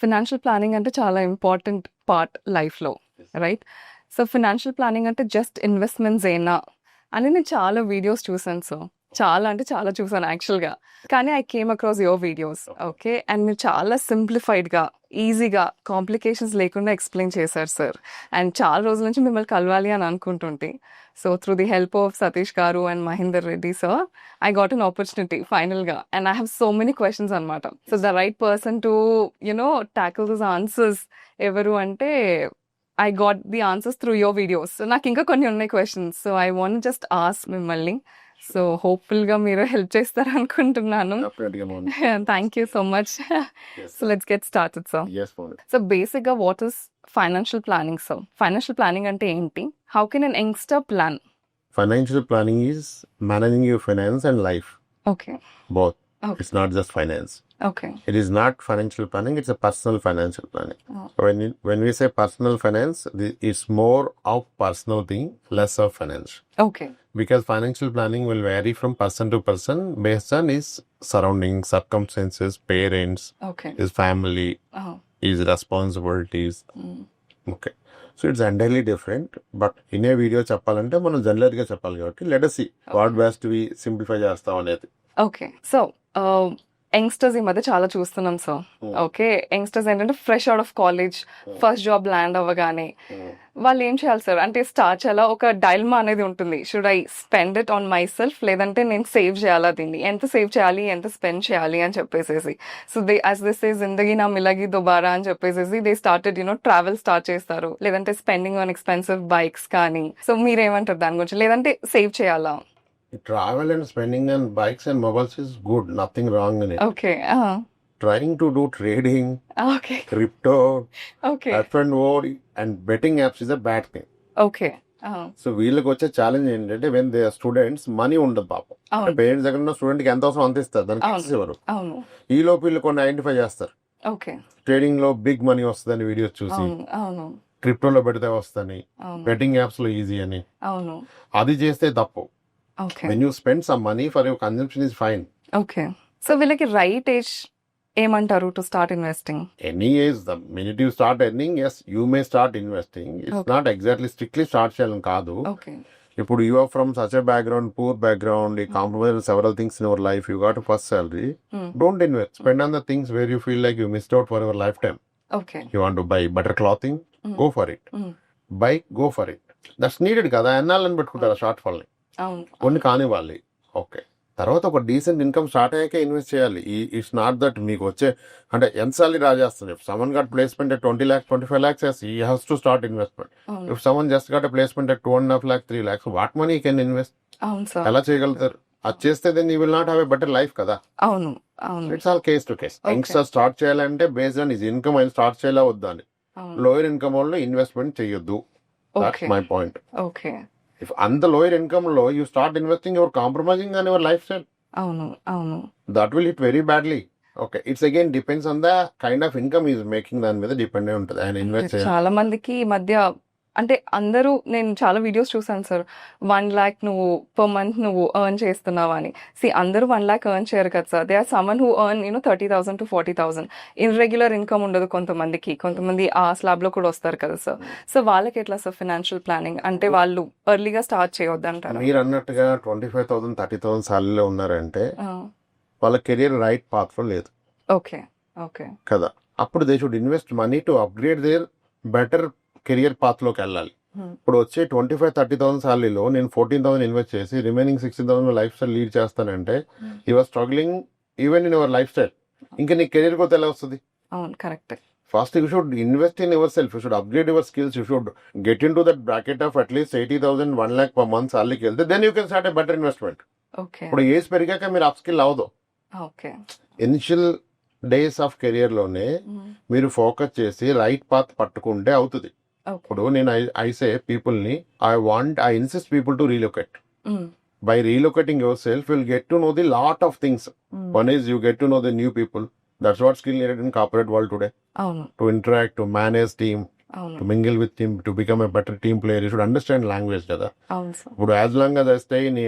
Financial planning అంటే చాలా important part లైఫ్లో, రైట్? సో ఫినాన్షియల్ ప్లానింగ్ అంటే జస్ట్ ఇన్వెస్ట్మెంట్స్ ఏనా అని నేను చాలా వీడియోస్ చూసాను. సో చాలా అంటే చాలా చూసాను యాక్చువల్గా. కానీ I came across your videos, okay, and మీరు చాలా సింప్లిఫైడ్గా, ఈజీగా, కాంప్లికేషన్స్ లేకుండా ఎక్స్ప్లెయిన్ చేశారు సార్. అండ్ చాలా రోజుల నుంచి మిమ్మల్ని కలవాలి అని అనుకుంటుంటే, so through the help of Satish garu and Mahender Reddy sir, I got an opportunity finally, and I have so many questions అనమాట. So the right person to tackle those answers ఎవరు అంటే, I got the answers through your videos. So నాకు ఇంకా కొన్ని ఉన్నాయి questions. So I want to just ask మిమ్మల్ని. So హోప్ఫుల్గా మీరు హెల్ప్ చేస్తారు అనుకుంటున్నాను. Thank you so much. So let's get started sir. So బేసిక్గా what is financial planning sir? Financial planning అంటే ఏంటి? How can an youngster plan? Financial planning is managing your finance and life. Okay. Both. Okay. It's not just finance. Okay. It is not financial planning. It's a personal financial planning. Oh. When we say personal finance, it's more of personal thing, less of finance. Okay. Because financial planning will vary from person to person based on his surroundings, circumstances, parents, Okay. his family, Oh. his responsibilities. Mm. Okay. So it's entirely different. But in a video చెప్పాలంటే మనం general గా చెప్పాలి కాబట్టి let us see what best we simplify చేస్తాం అనేది. Okay. So youngsters ఈ మధ్య చాలా చూస్తున్నాం సార్. ఓకే, యంగ్స్టర్స్ ఏంటంటే fresh out of college, first job land అవ్వగానే వాళ్ళు ఏం చేయాలి సార్ అంటే, స్టార్ట్ చేయాలా? ఒక డైల్మా అనేది ఉంటుంది. Should I spend it on my self, లేదంటే నేను సేవ్ చేయాలా? దీన్ని ఎంత సేవ్ చేయాలి, ఎంత స్పెండ్ చేయాలి అని చెప్పేసి. సో దే యాజ్ దిస్ ఏ జిందగీ నా మిలగి దుబారా అని చెప్పేసి దే స్టార్టెడ్ ట్రావెల్ స్టార్ట్ చేస్తారు, లేదంటే స్పెండింగ్ ఆన్ ఎక్స్పెన్సివ్ బైక్స్ కానీ. సో మీరేమంటారు దాని గురించి? లేదంటే సేవ్ చేయాలా? Travel and spending on bikes and mobiles is good, nothing wrong in it. Okay. Trying to do trading, okay. crypto, okay. F&O and betting apps is a bad thing. Okay. So వీళ్ళకి వచ్చే challenge ఏంటంటే, when they students money ఉండదు పాపం. అవును. Parents దగ్గర ఉన్న student కి ఎంత అవసరం అంత ఇస్తారు, దానికి అవును. access ఇవ్వరు. అవును. ఈ లోపు వీళ్ళు కొన్ని ఐడెంటిఫై చేస్తారు. ఓకే. ట్రేడింగ్ లో బిగ్ మనీ వస్తుందని వీడియోస్ చూసి, అవును. అవును. క్రిప్టోలో పెడితే వస్తుందని, అవును. బెట్టింగ్ యాప్స్ లో ఈజీ అని, అవును. అది చేస్తే తప్పు. Okay. When you spend some money for your consumption is fine. Okay. So వీళ్ళకి రైట్ ఏజ్ ఏమంటారు to start investing? Any age, the minute you start earning, yes, you may start investing. It's Okay. not exactly strictly start చేయాలని కాదు. Okay. ఇప్పుడు you are from such a background, poor background, you compromise several things in your life, you got a first salary. Don't invest. Spend on the things where you feel like you missed out for your lifetime. Okay. You want to buy better clothing, go for it. Mm. Bike, go for it. That's needed కదా. ఎన్నాళ్ళని పెట్టుకుంటారా short ఫాల్ని? అవును. కొన్ని కానివ్వాలి. Okay, తర్వాత ఒక decent income start అయ్యాకే invest చేయాలి. It's not that మీకు వచ్చే అంటే ఎంత సార్లు రాజేస్తుంది. If someone got placement at 20 lakhs, 25 lakhs, yes, he has to start investment. అవును. If someone just got a placement at 2.5 lakhs, 3 lakhs, what money he can invest? అవును sir. ఎలా చేయగలుగుతారు? అది చేస్తే then you will not have a better life కదా. అవును. అవును. It's all case to case. Youngster start చేయాలంటే బేస్డ్ ఆన్ హిస్ ఇన్కమ్ ఆయన స్టార్ట్ చేయాలా వద్దా అని. అవును. లోయర్ ఇన్కమ్ వాళ్ళు ఇన్వెస్ట్మెంట్ చేయొద్దు. That's okay. My point. Okay. If అంత లోయర్ ఇన్కమ్ లో you start investing, your compromising on your life style. అవును. అవును. That will hit very badly. Okay, it's again depends on the kind of income he is making, దాని మీద depend అయి ఉంటుంది ఆయన invest చేయాలి. చాలా మందికి ఈ మధ్య అంటే అందరూ, నేను చాలా వీడియోస్ చూసాను సార్, 1 lakh నువ్వు పర్ మంత్ నువ్వు ఎర్న్ చేస్తున్నావా అని. అందరూ 1 lakh ఎర్న్ చేయరు కదా sir. They are someone who earn 30,000 to 40,000. Irregular income ఉండదు కొంతమందికి. కొంతమంది ఆ స్లాబ్ లో కూడా వస్తారు కదా సార్. సో వాళ్ళకి ఎట్లా సార్ ఫినాన్షియల్ ప్లానింగ్ అంటే? వాళ్ళు ఎర్లీగా స్టార్ట్ చేయవద్దు అంటారు. మీరు అన్నట్టుగా 25,000, 30,000 సాలరీలో ఉన్నారంటే వాళ్ళ కెరియర్ రైట్ పాత్ లో లేదు. ఓకే. ఓకే. కదా, అప్పుడు they should invest money to upgrade their better career path లోకి వెళ్ళాలి. ఇప్పుడు వచ్చే 25,000-30,000 సాలరీలో నేను 14,000 ఇన్వెస్ట్ చేసి రిమైనింగ్ 16,000 లైఫ్ స్టైల్ లీడ్ చేస్తానంటే you are struggling even in your life style. ఇంకా నీ కెరియర్ గ్రోత్ ఎలా వస్తుంది? అవును, correct. First, you should invest in yourself. You should upgrade your skills. You should get into that bracket of at least 80,000, 1 lakh per month salary. Then you can start a better investment. Okay. ఇప్పుడు age పెరిగాక మీరు up skill అవ్వదు. Okay. Initial days of career లోనే మీరు focus చేసి right path పట్టుకుంటే అవుతుంది. ఇప్పుడు నేను ఐసే పీపుల్ ని I insist people to relocate. By relocating your self will get to know the lot of things. One is you get to know the new people. That's what skill needed in corporate world today. అవును. To interact, to manage team, అవును. to mingle with team, to become a better team player. You should understand language కదా. అవును sir. ఇప్పుడు as long as I stay in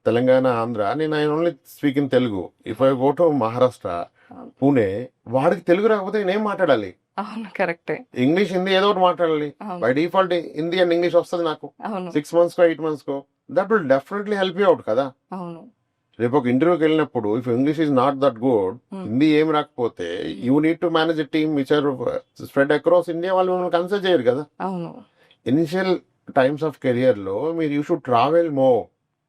Telangana, Andhra, నేను I only speak in Telugu. If I go to Maharashtra, Pune, వాడికి తెలుగు రాకపోతే నేనేం మాట్లాడాలి? అవును. కరెక్టే. ఇంగ్లీష్, హిందీ ఏదో ఒకటి మాట్లాడాలి. అవును. By default Hindi and English వస్తుంది నాకు. అవును. 6 months కో 8 months కో. That will definitely help you out కదా. అవును. రేపు ఒక ఇంటర్వ్యూకి వెళ్ళినప్పుడు if English is not that good, Hindi ఏం రాకపోతే you need to manage a team which are spread across India, వాళ్ళు మిమ్మల్ని కన్సిడర్ చేయరు కదా. అవును. ఇనిషియల్ టైమ్స్ ఆఫ్ కెరియర్ లో మీరు you should travel more.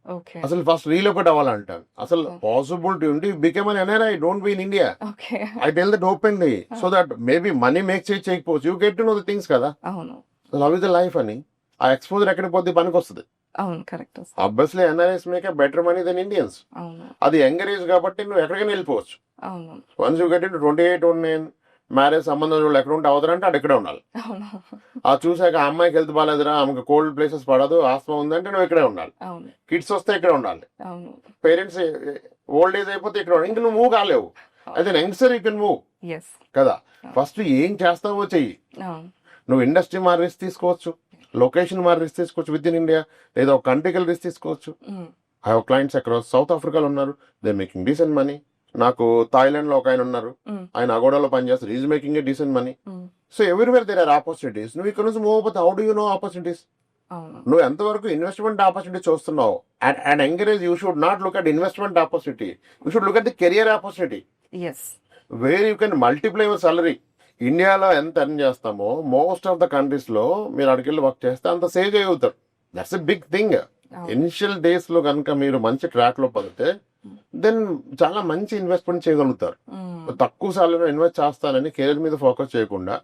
Okay. అసలు ఫస్ట్ రీలోకేట్ అవ్వాలంటాను. అసలు Okay. పాసిబిలిటీ ఉండి become an NRI, don't be in India. Okay. I tell that openly, so that maybe money make చేయకపోవచ్చు, you get to know the things కదా. అవును. Love is the life అని ఆ exposure ఎక్కడికి పోతే పనికి వస్తుంది. అవును. Correct. Obviously NRIs make better money then Indians. అవును. అది యంగర్ ఏజ్ కాబట్టి నువ్వు ఎక్కడికైనా వెళ్ళిపోవచ్చు. అవును. Once you get in 28, 29 marriage సంబంధం వాళ్ళు ఎక్కడ ఉంటే అవుతారంటే అక్కడ ఇక్కడే ఉండాలి. అవును. ఆ చూసాక ఆ అమ్మాయికి హెల్త్ బాగాలేదురా, ఆమెకు కోల్డ్ ప్లేసెస్ పడదు, ఆస్మా ఉందంటే నువ్వు ఇక్కడే ఉండాలి. అవును. కిడ్స్ వస్తే ఇక్కడ ఉండాలి. అవును. పేరెంట్స్ ఓల్డ్ ఏజ్ అయిపోతే ఇక్కడ ఉండాలి. ఇంక నువ్వు మూవ్ కాలేవు. అయితే youngster you can moves. కదా. ఫస్ట్ ఏం చేస్తావో చెయ్యి. అవును. నువ్వు ఇండస్ట్రీ మారి రిస్క్ తీసుకోవచ్చు, లొకేషన్ మారి రిస్క్ తీసుకోవచ్చు విత్ ఇన్ ఇండియా, లేదా ఒక కంట్రీకి వెళ్ళి రిస్క్ తీసుకోవచ్చు. I have clients across South ఆఫ్రికాలో ఉన్నారు, దే మేకింగ్ డీసెంట్ మనీ. నాకు థాయిలాండ్ లో ఒక ఆయన ఉన్నారు, ఆయన అగోడాలో పనిచేస్తారు, is making a decent money. So everywhere there are opportunities. నువ్వు ఇక్కడ నుంచి మూవ్ అవుతే how do you know opportunities? అవును. నువ్వు ఎంతవరకు ఇన్వెస్ట్మెంట్ ఆపర్చునిటీ చూస్తున్నావు? And encourage you should not look at investment opportunity, you should look at the career opportunities. Where you can multiply your salary. ఇండియాలో ఎంత earn చేస్తామో most of the countries లో మీరు అక్కడికి వెళ్ళి వర్క్ చేస్తే అంత సేవ్ చేయగలుగుతారు. That's a big thing. Initial days లో కనుక మీరు మంచి ట్రాక్ లో పడితే దెన్ చాలా మంచి ఇన్వెస్ట్మెంట్ చేయగలుగుతారు. తక్కువ సార్లు ఇన్వెస్ట్ చేస్తానని కెరీర్ మీద ఫోకస్ చేయకుండా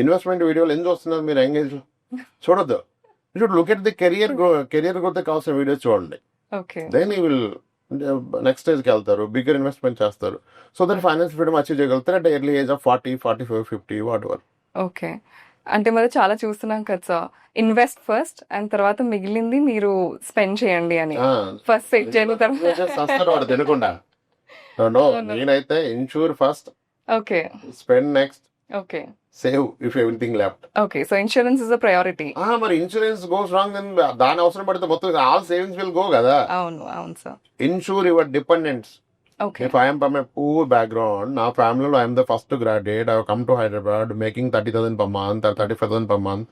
ఇన్వెస్ట్మెంట్ వీడియోలు ఎందుకు వస్తున్నారు మీరు ఎంగేజ్ చూడొద్దు. You should look at the career growth కావాల్సిన వీడియోస్ చూడండి. Okay. Then you will next స్టేజ్కి వెళ్తారు, బిగ్గర్ ఇన్వెస్ట్మెంట్ చేస్తారు. So that finance freedom achieve చేయగలుగుతారు at early age of 40, 45, 50 whatever. Okay. అంటే మరి చాలా చూస్తున్నాం కదా సార్, ఇన్వెస్ట్ ఫస్ట్ అండ్ తర్వాత మిగిలింది మీరు స్పెండ్ చేయండి అని. ఫస్ట్ సెట్ చేయని తర్వాత వాడు తినకుండా. No, నేనైతే ensure first, okay. Spend next, okay. Save if everything left. Okay. So insurance is a priority. మరి ఇన్సూరెన్స్ గోస్ రాంగ్, దాని అవసరం పడితే మొత్తం ఆల్ సేవింగ్స్ విల్ గో కదా. అవును. అవును sir. Ensure your dependents. Okay. If I am from a poor background, నా ఫ్యామిలీలో I am the first graduate. I have come to Hyderabad making 30,000 per month or 35,000 per month.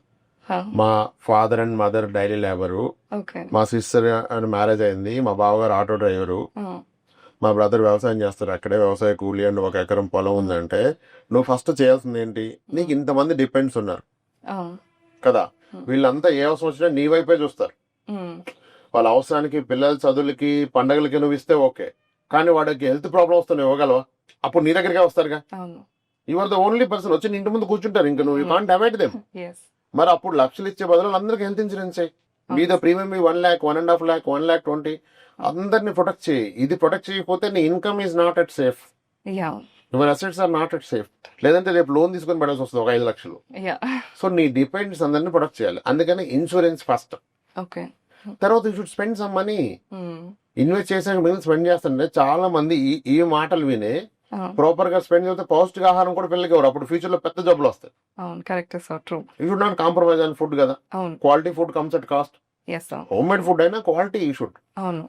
మా father and mother daily labour, okay. మా sister and marriage అయింది, మా బావగారు auto driver, మా brother వ్యవసాయం చేస్తారు అక్కడే, వ్యవసాయ కూలీ అండ్ 1 ఎకరం పొలం ఉందంటే నువ్వు ఫస్ట్ చేయాల్సింది ఏంటి? నీకు ఇంతమంది డిపెండ్స్ ఉన్నారు కదా, వీళ్ళంతా ఏ అవసరం వచ్చినా నీ వైపే చూస్తారు. వాళ్ళ అవసరానికి, పిల్లల చదువులకి, పండగలకి నువ్వు ఇస్తే ఓకే, కానీ వాడికి హెల్త్ ప్రాబ్లం వస్తే నువ్వు ఇవ్వగలవా? అప్పుడు నీ దగ్గరికే వస్తారుగా. You are the only person. వచ్చి నీ ఇంటి ముందు కూర్చుంటారు, ఇంకా నువ్వు యూ కాంట్ అవాయిడ్ దెమ్. మరి అప్పుడు లక్షలు ఇచ్చే బదులు అందరికి హెల్త్ ఇన్సూరెన్స్ అయ్యి మీద ప్రీమియం 1 lakh, 1.5 lakh, 1,20,000 అందరిని ప్రొటెక్ట్ చేయి. ఇది ప్రొటెక్ట్ చేయకపోతే నీ income is not at safe, your assets are not at safe. లేదంటే రేపు లోన్ తీసుకొని పడాల్సి వస్తుంది ఒక 5 లక్షలు. సో నీ డిపెండ్స్ అందరిని ప్రొటెక్ట్ చేయాలి. అందుకని ఇన్సూరెన్స్ ఫస్ట్. ఓకే. తర్వాత you should spend some money. Invest చేసాక మిగిలిన స్పెండ్ చేస్తుంటే చాలా మంది ఈ మాటలు విని ప్రాపర్ గా స్పెండ్ చేస్తే పౌష్టిక ఆహారం కూడా పిల్లలకి ఎవరు, అప్పుడు ఫ్యూచర్ లో పెద్ద జబ్బులు వస్తాయి. You should not compromise on food కదా. Quality food comes at cost. Home made food అయినా క్వాలిటీ యూ షుడ్.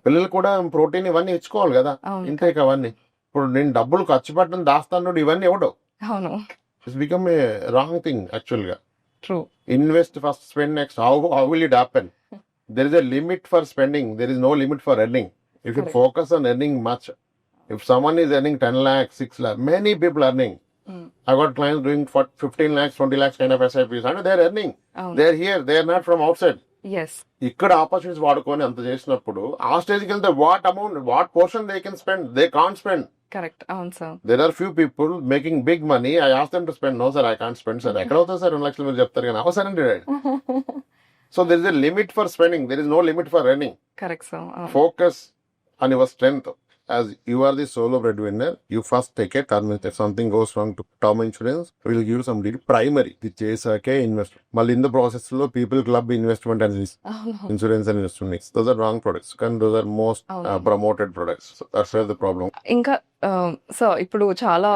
పిల్లలు కూడా ప్రోటీన్ ఇవన్నీ ఇచ్చుకోవాలి కదా, ఇంటేక్ అవన్నీ. ఇప్పుడు నేను డబ్బులు ఖర్చు పెట్టడం దాస్తాను ఇవన్నీ ఇవ్వడం, it's become a wrong thing actual గా. Invest first, spend next. How will it happen? There is a limit for spending. There is no limit for earning. If you focus on earning much, if someone is earning 10 lakhs, 6 lakhs, many people earning. I got clients doing for 15 lakhs, 20 lakhs kind of SIPs. And they are earning. They are here. They are not from outside. ఇక్కడ opportunities వాడుకొని అంత చేసినప్పుడు ఆ స్టేజ్కి వెళ్తే what amount, what portion they can spend, they can't spend. Correct. అవును sir. There are few people making big money. I ask them to spend. No sir, I can't spend sir. ఎక్కడ అవుతుంది sir 2 లక్షలు మీరు చెప్తారు కానీ అవసరం లేదు. So there is a limit for spending. There is no limit for earning. Correct, sir. Focus on your strength. As you are the solo breadwinner, you first take a term. If something goes wrong to term insurance, we will give some primary. The chesake investment. Mal in the process lo people club investment and insurance and investment. Those are wrong products. And those are most promoted products. So that's where the problem. ఇంకా so ఇప్పుడు చాలా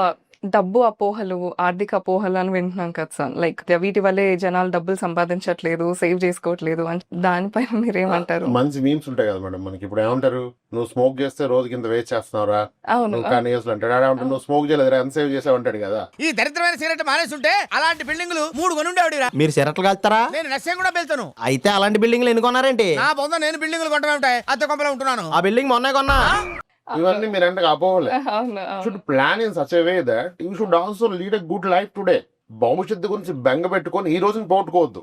డబ్బు అపోహలు, ఆర్థిక అపోహలు అని వింటున్నాం కదా సార్. లైక్ వీటి వల్లే జనాలు డబ్బులు సంపాదించట్లేదు, సేవ్ చేసుకోవట్లేదు అని దానిపైన మీరేమంటారు? మంచి మీమ్స్ ఉంటాయి కదా మేడం మనకి. ఇప్పుడు ఏమంటారు, నువ్వు స్మోక్ చేస్తే రోజు కింద వేస్ట్ చేస్తున్నావురా, అవును. నువ్వు కానీ అంటాడు. ఆడ అంటాడు, నువ్వు స్మోక్ చేయలేదురా, ఎంత సేవ్ చేసావు అంటాడు కదా. ఈ దరిద్రమైన సిగరెట్ మానేస్తుంటే అలాంటి బిల్డింగులు 3 కొనుండేవాడిరా. మీరు సిరట్లు కాల్తారా? నేను నశ్యం కూడా వెళ్తాను. అయితే అలాంటి బిల్డింగ్లు ఎన్ని కొన్నారేంటి? నా బొంద నేను బిల్డింగులు కొంటమే ఉంటాయి, అద్దె కొంపలో ఉంటున్నాను. ఆ బిల్డింగ్ మొన్నే కొన్నా. ఇవన్నీ మీరు అంటే అపోహలే. అవును. Should plan in such a way that you should also lead a good life today. భవిష్యత్తు గురించి బెంగ పెట్టుకొని ఈ రోజుని పోగొట్టుకోవద్దు.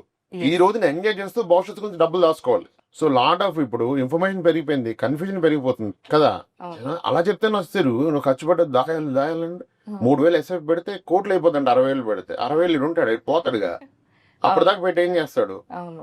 ఈ రోజుని ఎంజాయ్ చేస్తూ భవిష్యత్తు గురించి డబ్బులు దాచుకోవాలి. సో లాట్ ఆఫ్ ఇప్పుడు ఇన్ఫర్మేషన్ పెరిగిపోయింది, కన్ఫ్యూజన్ పెరిగిపోతుంది కదా. అలా చెప్తే వస్తారు, నువ్వు ఖర్చు పెట్టదు దాయాలండి. 3,000 ఎస్ఎఫ్ పెడితే కోట్లు అయిపోతుంది. 60,000 పెడితే 60,000 ఉంటాడు, పోతాడుగా. అప్పటిదాకా పెట్టి ఏం చేస్తాడు?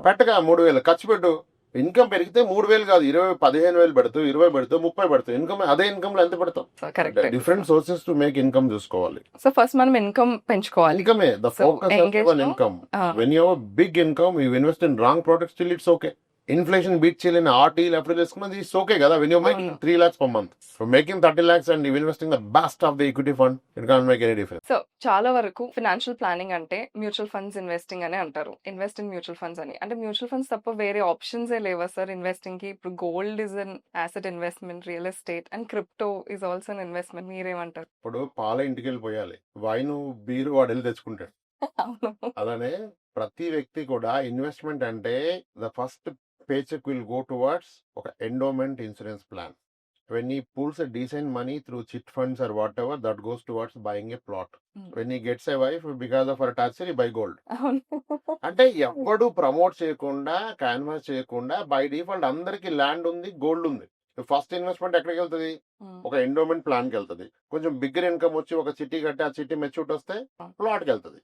పెట్టగా 3,000 ఖర్చు పెట్టు. ఇన్కమ్ పెరిగితే 3,000 కాదు, 15,000 పెడతావు, 20 పెడతావు, 30 పెడతావు. ఇన్కమ్ అదే ఇన్కమ్ లో ఎంత పెడతావు? Different sources to make income చూసుకోవాలి. సో ఫస్ట్ మనం ఇన్కమ్ పెంచుకోవాలి. ఇన్కమే the focus on income. When you have big income you invest in wrong products still it's okay. Inflation beat చేయలేని ఆర్టీ లేకపోతే చేసుకున్నది ఇట్స్ ఓకే కదా. When you making 3 lakhs per month, so making 30 lakhs and you investing the best of the equity fund, it can't make any difference. So చాలా వరకు financial planning అంటే mutual funds investing అని అంటారు. Invest in mutual funds అని. అంటే mutual funds తప్ప వేరే options A లేవా సార్ ఇన్వెస్టింగ్ కి? ఇప్పుడు gold is an asset investment, real estate and crypto is also an investment. మీరేమంటారు? ఇప్పుడు పాల ఇంటికి వెళ్ళిపోయాలి, వైన్ బీరు వాడు వెళ్ళి తెచ్చుకుంటాడు. అవును. అలానే ప్రతి వ్యక్తి కూడా ఇన్వెస్ట్మెంట్ అంటే the first paycheck will go towards ఒక endowment insurance plan. When he pulls a decent money through chit funds or whatever, that goes towards buying a plot. When he gets a wife, because of her torture, he buy gold. అవును. అంటే ఎవ్వడు promote చేయకుండా, canvas చేయకుండా by default అందరికి land ఉంది, gold ఉంది. First investment ఎక్కడికి వెళ్తుంది? ఒక ఎండోమెంట్ ప్లాన్ కి వెళ్తుంది. కొంచెం బిగ్గర్ ఇన్కమ్ వచ్చి ఒక చిట్టి కట్టి ఆ చిట్టి మెచ్యూట్ వస్తే ప్లాట్ కి వెళ్తుంది.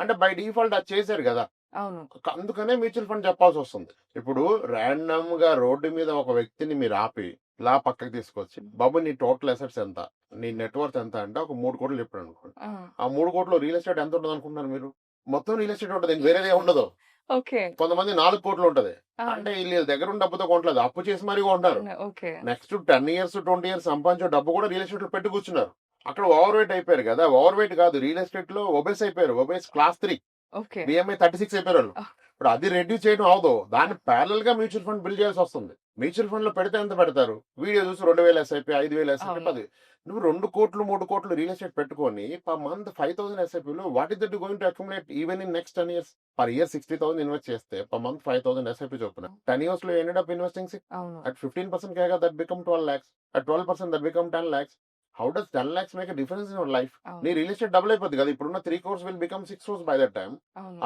అంటే బై డిఫాల్ట్ అది చేశారు కదా. అవును. అందుకనే మ్యూచువల్ ఫండ్ చెప్పాల్సి వస్తుంది. ఇప్పుడు ర్యాండమ్ గా రోడ్డు మీద ఒక వ్యక్తిని మీరు ఆపి ఇలా పక్కకి తీసుకొచ్చి, బాబు నీ టోటల్ అసెట్స్ ఎంత, నీ నెట్వర్త్ ఎంత అంటే ఒక 3 కోట్లు చెప్పాడు అనుకోండి. ఆ 3 కోట్లు రియల్ ఎస్టేట్ ఎంత ఉంటుంది అనుకుంటున్నారు మీరు? మొత్తం రియల్ ఎస్టేట్ ఉంటుంది, వేరేదే ఉండదు. కొంతమంది 4 కోట్లు ఉంటది. అంటే వీళ్ళ దగ్గర ఉన్న డబ్బుతో కొనలేదు, అప్పు చేసి మరీ కొంటారు. నెక్స్ట్ 10 years 20 years సంపాదించే డబ్బు కూడా రియల్ ఎస్టేట్ లో పెట్టి కూర్చున్నారు. అక్కడ ఓవర్ వెయిట్ అయిపోయారు కదా. ఓవర్ వెయిట్ కాదు, రియల్ ఎస్టేట్ లో ఒబేస్ అయిపోయారు. ఒబేస్ క్లాస్ 3, బిఎంఐ 36 అయిపోయారు వాళ్ళు. ఇప్పుడు అది రెడ్యూస్ చేయడం అవదు, దాన్ని ప్యారల్ గా మ్యూచువల్ ఫండ్ బిల్డ్ చేయాల్సి వస్తుంది. మ్యూచువల్ ఫండ్ లో పెడితే ఎంత పెడతారు? వీడియో చూసి 2,000 ఎస్ఐపి, 5,000 ఎస్ఐపి, 10. నువ్వు 2 కోట్లు 3 కోట్లు రియల్ ఎస్టేట్ పెట్టుకొని పర్ మంత్ 5,000 ఎస్ఐపిలు, what is that going to accumulate even in next 10 years? Per year 60,000 invest చేస్తే పర్ మంత్ 5,000 ఎస్ఐపి చొప్పున 10 years లో ఎండెడ్ అప్ ఇన్వెస్టింగ్ at 15% కేగా that become 12 lakhs. At 12% that become 10 lakhs. How does 10 lakhs make a difference in your life? నీ real estate double అయిపోద్ది కదా. ఇప్పుడున్న 3 crores will become 6 crores by that time.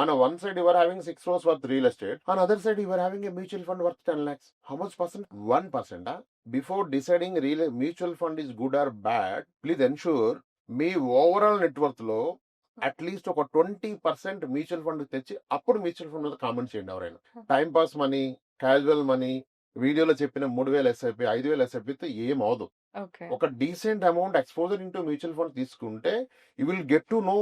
On a one side you are having 6 crores worth real estate, on other side you are having a mutual fund worth 10 lakhs. How much percent? 1%. Before deciding mutual fund is good or bad, please ensure me overall net worth లో at least ఒక 20% mutual fund తెచ్చి అప్పుడు mutual fund మీద comment చేయండి. ఎవరైనా time pass money, casual money, వీడియోలో చెప్పిన 3,000 SIP, 5,000 ఎస్ఐపితో ఏం అవదు. ఒక decent amount exposure into mutual fund తీసుకుంటే you will get to know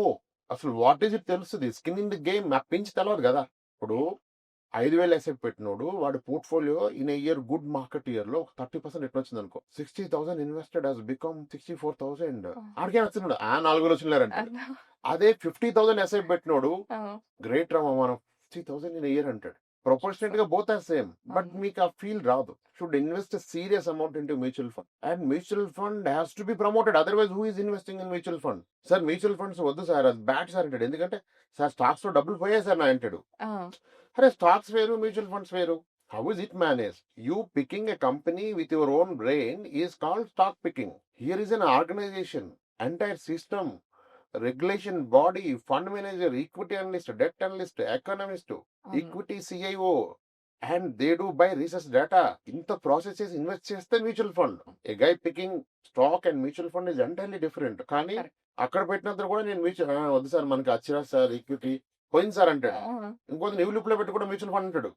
అసలు వాట్ ఈజ్ ఇట్ తెలుస్తుంది. స్కిన్ ఇన్ ది గేమ్ నాకు పెంచి తెలియదు కదా. ఇప్పుడు 5,000 ఎస్ఐపి పెట్టినోడు వాడి portfolio in year good market year లో 30% రిటర్న్ వచ్చింది అనుకో, 60,000 ఇన్వెస్టెడ్ హాస్ బికమ్ 64,000. ఆడికే వచ్చినాడు 4 వచ్చినారంటే. అదే 50,000 ఎస్ఐపి పెట్టినోడు గ్రేట్ రా మనం 60,000 ఇన్ ఇయర్ అంటాడు. ప్రొపోర్షనేట్ గా బోత్ ఆర్ సేమ్, బట్ మీకు ఆ ఫీల్ రాదు. Should invest serious amount into mutual fund, and mutual fund has to be promoted. Otherwise who is investing in mutual fund? Sir mutual funds వద్దు sir, అది bad sir అంటాడు. ఎందుకంటే sir stocks లో డబ్బులు పోయాయి సార్ నా అంటాడు. అరే స్టాక్స్ వేరు, మ్యూచువల్ ఫండ్స్ వేరు. How is it manage? You picking a company with your own brain is called stock picking. Here is an organisation, entire system, regulation body, fund manager, equity analyst, debt analyst, economist, equity CIO, and they do by research data. ఇంత process చేసి invest చేస్తే mutual fund. A guy picking stock and mutual fund is entirely different. కానీ అక్కడ పెట్టినంత కూడా నేను mutual వద్దు sir మనకి వచ్చిరా సార్ ఈక్విటీ పోయింది సార్ అంటాడు. ఇంకొంత న్యూ లిప్ లో పెట్టి కూడా మ్యూచువల్ ఫండ్ అంటాడు.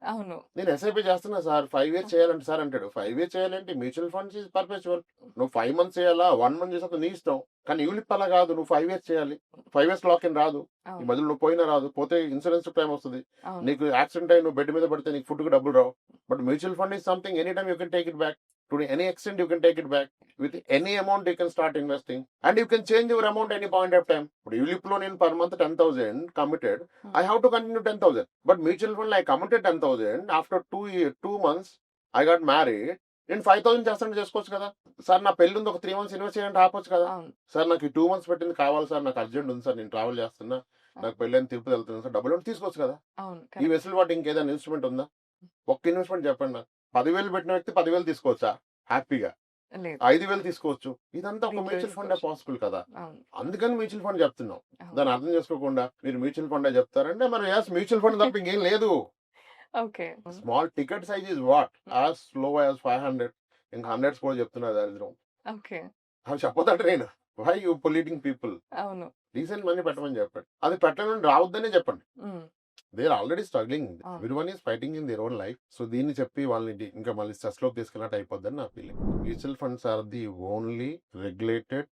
నేను ఎస్ఐపి చేస్తున్నా సార్ 5 years చేయాలంటే సార్ అంటాడు. 5 years చేయాలంటే మ్యూచువల్ ఫండ్స్ ఈజ్ పర్పేచువల్. నువ్వు 5 months చేయాలా, 1 month చేసా నీ ఇష్టం. కానీ న్యూ లిప్ అలా కాదు, నువ్వు 5 years చేయాలి. 5 years లాక్ ఇన్ రాదు, ఈ మధ్యలో నువ్వు పోయినా రాదు. పోతే ఇన్సూరెన్స్ క్లెయిమ్ వస్తుంది. నీకు యాక్సిడెంట్ అయ్యి నువ్వు బెడ్ మీద పడితే నీకు ఫుడ్ కు డబ్బులు రావు. But mutual fund is something any time you can take it back. To any extent, you can take it back. With any amount, you can start investing. And you can change your amount any point of time. But ULIP loan in per month 10,000 committed. I have to continue 10,000. But mutual fund, I committed 10,000. After 2 months, I got married. నేను 5,000 చేస్తాను చేసుకోవచ్చు కదా sir. నా పెళ్ళి ఉంది, ఒక 3 months invest చేయండి ఆపొచ్చు కదా అవును సార్. నాకు ఈ 2 months పెట్టింది కావాలి సార్, నాకు అర్జెంట్ ఉంది సార్, నేను ట్రావెల్ చేస్తున్నా, నాకు పెళ్ళని తిరుపతి వెళ్తున్నాను సార్, డబ్బులు ఉంటే తీసుకోవచ్చు కదా. అవును ఈ correct. వెసులుబాటు ఇంకేదైనా ఇన్స్ట్రుమెంట్ ఉందా? ఒక్క ఇన్వెస్ట్మెంట్ చెప్పండి నాకు. 10,000 పెట్టిన వ్యక్తి 10,000 తీసుకోవచ్చా హ్యాపీగా? లేదు 5,000 తీసుకోవచ్చు. ఇదంతా ఒక దీంట్లో మ్యూచువల్ ఫండ్ తీసుకోవచ్చు. పాసిబుల్ కదా. అవును అందుకని మ్యూచువల్ ఫండ్ చెప్తున్నాం. అవును దాన్ని అర్థం చేసుకోకుండా మీరు మ్యూచువల్ ఫండ్ చెప్తారంటే మనం యాస్ మ్యూచువల్ ఫండ్ తప్ప ఇంకేం లేదు. Okay small ticket size is what as low as 500. ఇంకా 100 కూడా చెప్తున్నా దరిద్రం. ఓకే అవి చెప్పొద్దంటే నేను వై యూ పొల్యూటింగ్ పీపుల్. అవును రీసెంట్ మనీ పెట్టమని చెప్పండి. అది పెట్టడం రావద్దనే చెప్పండి. ఉమ్, దే ఆర్ ఆల్రెడీ స్ట్రగ్లింగ్. అవును. Everyone is fighting in their own life. So దీన్ని చెప్పి వాళ్ళని ఇంకా మళ్ళీ స్ట్రెస్ లోకి తీసుకెళ్ళినట్టు అయిపోద్దని నా feeling. Mutual funds are the only regulated,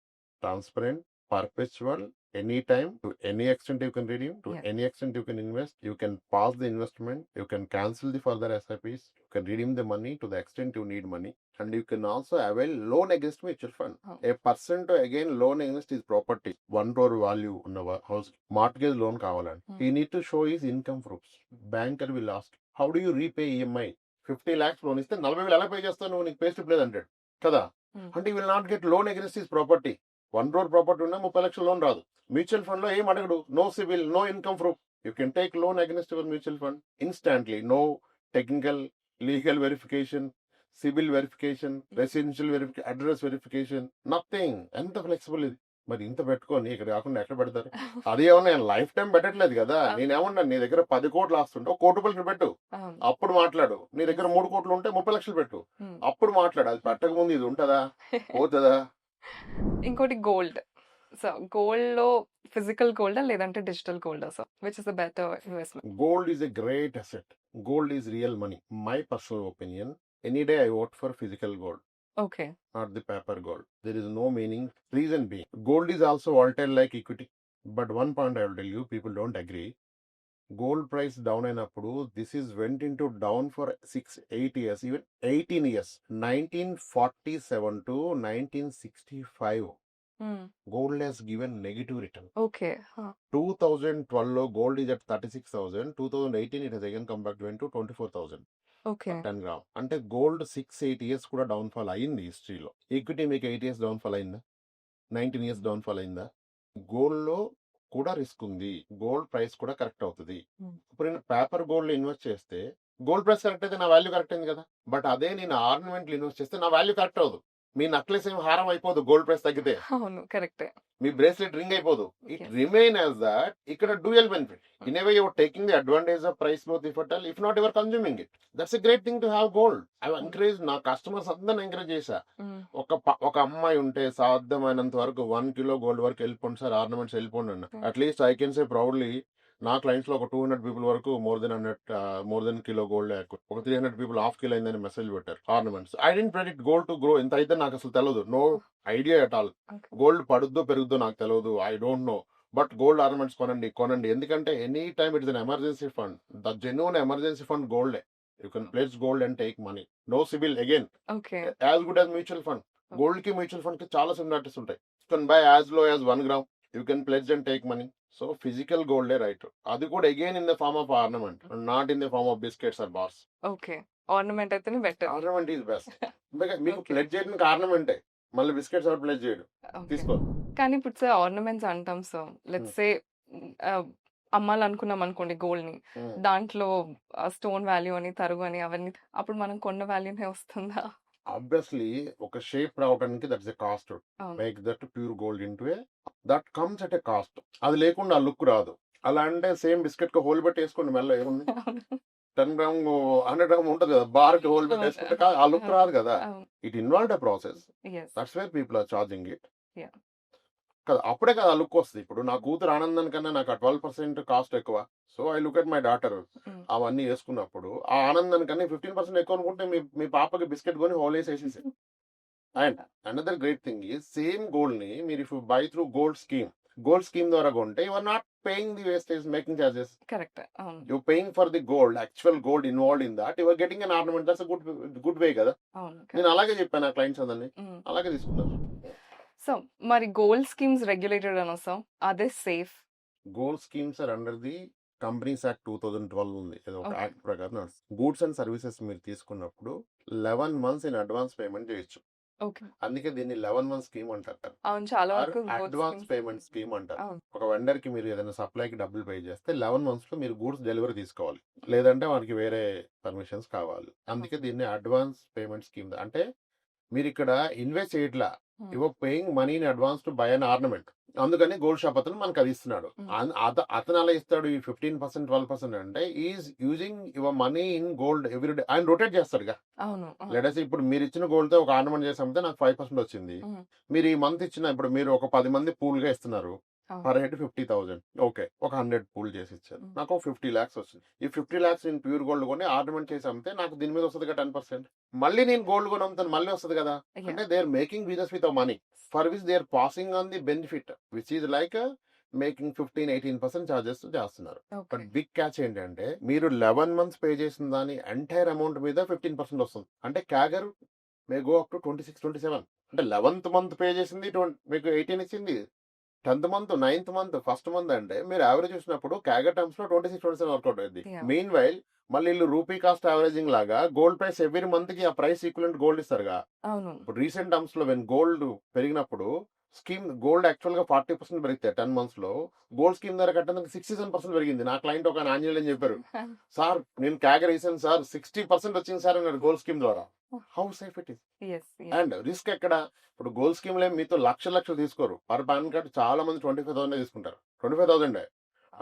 transparent, perpetual, any time, to any extent you can redeem, to Yeah. any extent you can invest, you can pause the investment, you can cancel the further SIPs, you can redeem the money to the extent you need money, and you can also avail loan against mutual fund. Oh. A person to again loan against his property, 1 crore value ఉన్న house, mortgage loan కావాలండి. Hmm. He need to show his income proofs. Banker will ask, how do you repay EMI? 50 lakhs loan ఇస్తే 40,000 ఎలా pay చేస్తావు నువ్వు, నీకు pay slip లేదంటాడు కదా. ఉమ్, అంటే ఈ will not get loan against his property. 1 crore property ఉన్నా 30 లక్షల లోన్ రాదు. మ్యూచువల్ ఫండ్ లో ఏం అడగడు, no CIBIL, no income proof. You can take loan against your mutual fund instantly. No technical, legal verification, CIBIL verification, residential verification, address verification, nothing. ఎంత flexible ఇది. మరి ఇంత పెట్టుకొని ఇక్కడ కాకుండా ఎక్కడ పెడతారు? అది ఏమన్నా లైఫ్ టైం పెట్టట్లేదు కదా. నేనేమన్నా నీ దగ్గర 10 కోట్లు ఆస్తుంటే 1 కోటి రూపాయలు పెట్టు, అవును అప్పుడు మాట్లాడు. నీ దగ్గర 3 కోట్లు ఉంటే 30 లక్షలు పెట్టు, ఉమ్. అప్పుడు మాట్లాడు. అది పెట్టక ముందు ఇది ఉంటుందా, పోతుందా? ఇంకోటి గోల్డ్. సో గోల్డ్ లో ఫిజికల్ గోల్డా లేదంటే డిజిటల్ గోల్డా sir, which is the better investment? Gold is a great asset. Gold is real money. My personal opinion, any day I vote for physical gold, okay not the paper gold. There is no meaning. Reason being, gold is also volatile like equity. But one point I will tell you, people don't agree. Gold price down అయినప్పుడు this is went into down for 6-8 years, even 18 years. 1947 to 1965, gold has given negative return. Okay 2012 లో gold is at 36,000. 2018 it has again come back to 24,000. Okay 10 gram. అంటే gold 6-8 years కూడా down fall అయింది హిస్టరీలో. Equity మీకు 8 years down fall అయిందా? 19 years down fall అయిందా? Gold లో కూడా రిస్క్ ఉంది. గోల్డ్ ప్రైస్ కూడా కరెక్ట్ అవుతుంది. Hmm. ఇప్పుడు నేను పేపర్ గోల్డ్ లో ఇన్వెస్ట్ చేస్తే గోల్డ్ ప్రైస్ కరెక్ట్ అయితే నా వాల్యూ కరెక్ట్ అయింది కదా. బట్ అదే నేను ఆర్నమెంట్ ఇన్వెస్ట్ చేస్తే నా వాల్యూ కరెక్ట్ అవ్వదు. మీ నక్లెస్ ఏం హారం అయిపోదు గోల్డ్ ప్రైస్ తగ్గితే. అవును కరెక్టే. మీ బ్రేస్లెట్ రింగ్ అయిపోదు. It Yes. Remain as that. ఇక్కడ dual benefit. In a way your taking the advantage of price growth if at all, if not your consuming it. That's a great thing to have gold. I encourage, నా customers అందరిని encourage చేశా. ఒక అమ్మాయి ఉంటే సాధ్యమైనంత వరకు 1 kilo gold వరకు వెళ్ళిపోండి సార్, ఆర్నమెంట్స్ వెళ్ళిపోండి అన్న. Hmm. At least I can say proudly, నా క్లయింట్స్ లో ఒక 200 పీపుల్ వరకు మోర్ దెన్ కిలో గోల్డ్, ఒక 300 పీపుల్ హాఫ్ కిలో అయిందని మెసేజ్ పెట్టారు ornaments. I didn't predict gold to grow. ఎంత అయితే నాకు అసలు తెలియదు. No idea at all. Okay. Gold పడుద్దో పెరుగుద్దో నాకు తెలియదు. I don't know. But gold ornaments కొనండి. ఎందుకంటే any time it is an emergency fund. The genuine emergency fund గోల్డే. You can place gold and take money. No CIBIL again, okay as good as mutual fund. గోల్డ్ కి mutual fund కి చాలా similarities ఉంటాయి. You can buy as low as 1 gram. You can place and take money. So physical గోల్డే right. అది కూడా again in the form of ornament, not in the form of biscuits or bars. Okay ornament అయితేనే better. Ornament is best. మీకు Okay. Place చేయడానికి ఆర్నమెంటే. మళ్ళీ biscuits ఎవరు place చేయడు. తీసుకో. కానీ ఇప్పుడు సార్ ఆర్నమెంట్స్ అంటాం సార్, లెట్స్ సే అమ్మాలనుకున్నాం అనుకోండి గోల్డ్ ని, Hmm. దాంట్లో స్టోన్ వాల్యూ అని తరుగు అని అవన్నీ, అప్పుడు మనం కొన్న వాల్యూనే వస్తుందా? ఆబ్వియస్లీ ఒక షేప్ రావడానికి దట్స్ ఎ కాస్ట్. అవును make that pure gold into A, that comes at a cost. అది లేకుండా ఆ లుక్ రాదు. అలా అంటే సేమ్ బిస్కెట్ కి హోల్ పెట్టి వేసుకోండి, మెల్ల ఏముంది. 10 గ్రామ్ 100 గ్రామ్ ఉంటుంది కదా, బార్ కి హోల్ పెట్టి వేసుకుంటే ఆ లుక్ రాదు కదా. అవును it involve a process. Yes that's where people are charging it. Yeah. కదా, అప్పుడే కదా ఆ లుక్ వస్తుంది. ఇప్పుడు నా కూతురు ఆనందం కన్నా నాకు 12% కాస్ట్ ఎక్కువ. So I look at my daughter. అవన్నీ వేసుకున్నప్పుడు ఆ ఆనందం కన్నా 15% ఎక్కువ అనుకుంటే మీ పాపకి బిస్కెట్ కొని హోల్ వేసేసేసి. And another great thing is same gold ని మీరు if buy through gold scheme, gold scheme ద్వారా కొంటే you are not paying the wastage making charges. Correct. అవును. You paying for the gold, actual gold involved in that, you are getting an ornament. That's good way కదా. అవును. నేను అలాగే చెప్పాను ఆ clients అందరినీ, హ్మ్. అలాగే తీసుకున్నారు. సో మరి గోల్డ్ స్కీమ్స్ రెగ్యులేటెడ్ అనో సార్, అదే safe? Gold schemes are under the companies act 2012 ఉంది, ఏదో ఒక ఓకే. యాక్ట్ ప్రకారం నడుస్తుంది. గూడ్స్ అండ్ సర్వీసెస్ మీరు తీసుకున్నప్పుడు 11 months ఇన్ అడ్వాన్స్ పేమెంట్ చేయొచ్చు. ఓకే. అందుకే దీన్ని 11 month స్కీమ్ అంటారు. అవును. చాలా ఆర్ వరకు gold advance schemes. Payment scheme అంటారు. అవును. ఒక వెండర్ కి మీరు ఏదైనా సప్లైకి డబ్బులు పే చేస్తే 11 months లో మీరు గూడ్స్ డెలివరీ తీసుకోవాలి, లేదంటే మనకి వేరే పర్మిషన్స్ కావాలి. అందుకే దీన్ని అడ్వాన్స్ పేమెంట్ స్కీమ్. అంటే మీరు ఇక్కడ ఇన్వెస్ట్ చేయట్లా, Hmm. Your paying money in advance to buy an ornament. అందుకని గోల్డ్ షాప్ అతను మనకు అది ఇస్తున్నాడు. Hmm. అతను అలా ఇస్తాడు ఈ 15% 12% అంటే is using your money in gold every day. ఆయన రొటేట్ చేస్తాడుగా. అవును. అవును. లెటస్ ఇప్పుడు మీరు ఇచ్చిన గోల్డ్ తో ఒక ఆర్నమెంట్ చేసామంటే నాకు 5% వచ్చింది. Hmm. మీరు ఈ మంత్ ఇచ్చిన, ఇప్పుడు మీరు ఒక 10 మంది పూల్ గా ఇస్తున్నారు, అవును. Per head 50,000. ఓకే, ఒక 100 పూల్ చేసి ఇచ్చారు, Hmm. నాకు 50 lakhs వచ్చింది. ఈ 50 lakhs నేను ప్యూర్ గోల్డ్ కొని ఆర్నమెంట్ చేసి అమ్మితే నాకు దీని మీద వస్తుంది 10%. మళ్ళీ నేను గోల్డ్ కొని అమ్ముతాను, మళ్ళీ వస్తుంది కదా. Yeah. అంటే they are making business with money for which they are passing on the benefit which is like making 15-18% charges చేస్తున్నారు. But okay. బిగ్ క్యాచ్ ఏంటంటే మీరు 11 months పే చేసిన దాని ఎంటైర్ అమౌంట్ మీద 15% వస్తుంది. అంటే క్యాగర్ మే గో అప్ టు 26-27. అంటే 11th month pay చేసింది మీకు 18 ఇచ్చింది, 10th month, 9th month, first month అంటే మీరు యావరేజ్ చూసినప్పుడు క్యాగర్ టర్మ్స్ లో 26-27 వర్కౌట్ అయింది. Yeah. మెయిన్ వైల్ మళ్ళీ వీళ్ళు రూపీ కాస్ట్ యావరేజింగ్ లాగా గోల్డ్ ప్రైస్ ఎవ్రీ మంత్ కి ఆ ప్రైస్ ఈక్వలెంట్ గోల్డ్ ఇస్తారుగా. అవును. ఇప్పుడు రీసెంట్ టర్మ్స్ లో వెన్ గోల్డ్ పెరిగినప్పుడు స్కీమ్ గోల్డ్ యాక్చువల్ గా 40% పెరిగితే 10 months లో గోల్డ్ స్కీమ్ ధర కట్టడానికి 67% పెరిగింది. నా క్లయింట్ ఒక ఆంజనేయులు అని చెప్పారు, సార్ నేను క్యాగర్ వేసాను సార్ 60% వచ్చింది సార్ అన్నారు గోల్డ్ స్కీమ్ ద్వారా. How safe it is Yes. Yes. And risk ఎక్కడ? ఇప్పుడు గోల్డ్ స్కీమ్ లో మీతో లక్షలు తీసుకోరు. పర్ పాన్ కార్డ్ చాలా మంది 25,000 తీసుకుంటారు. 25,000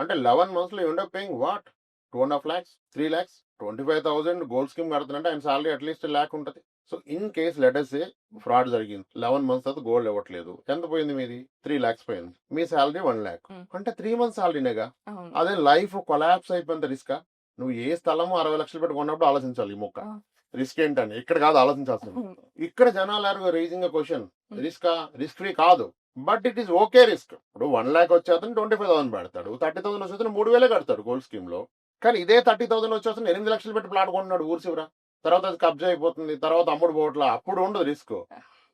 అంటే 11 months లో end up paying what 2.5 lakhs 3 lakhs. 25,000 gold scheme కడుతుంటే ఆయన సాలరీ అట్లీస్ట్ 1 lakh ఉంటుంది. So in case letters fraud జరిగింది, 11 months తర్వాత గోల్డ్ ఇవ్వట్లేదు, ఎంత పోయింది మీది? 3 lakhs పోయింది. మీ సాలరీ 1 lakh. Hmm. అంటే 3 months సాలరీనేగా. అవును. అదే లైఫ్ కొలాప్స్ అయిపోయింది రిస్క్. నువ్వు ఏ స్థలము 60 లక్షలు పెట్టి కొన్నప్పుడు ఆలోచించాలి ఈ మొక్క Ah. రిస్క్ ఏంటని. ఇక్కడ కాదు ఆలోచించాల్సింది. ఇక్కడ జనాలు are raising a question, risk free కాదు, but it is okay risk. ఇప్పుడు 1 lakh వచ్చే అతను 25,000 పెడతాడు, 30,000 వచ్చే అతను 3,000 కడతాడు గోల్డ్ స్కీమ్ లో. కానీ ఇదే 30,000 వచ్చే అతను 8 లక్షలు పెట్టి ప్లాట్ కొంటున్నాడు ఊరు చివర. తర్వాత అది కబ్జా అయిపోతుంది, తర్వాత అమ్ముడు పోవట్లా, అప్పుడు ఉండదు రిస్క్.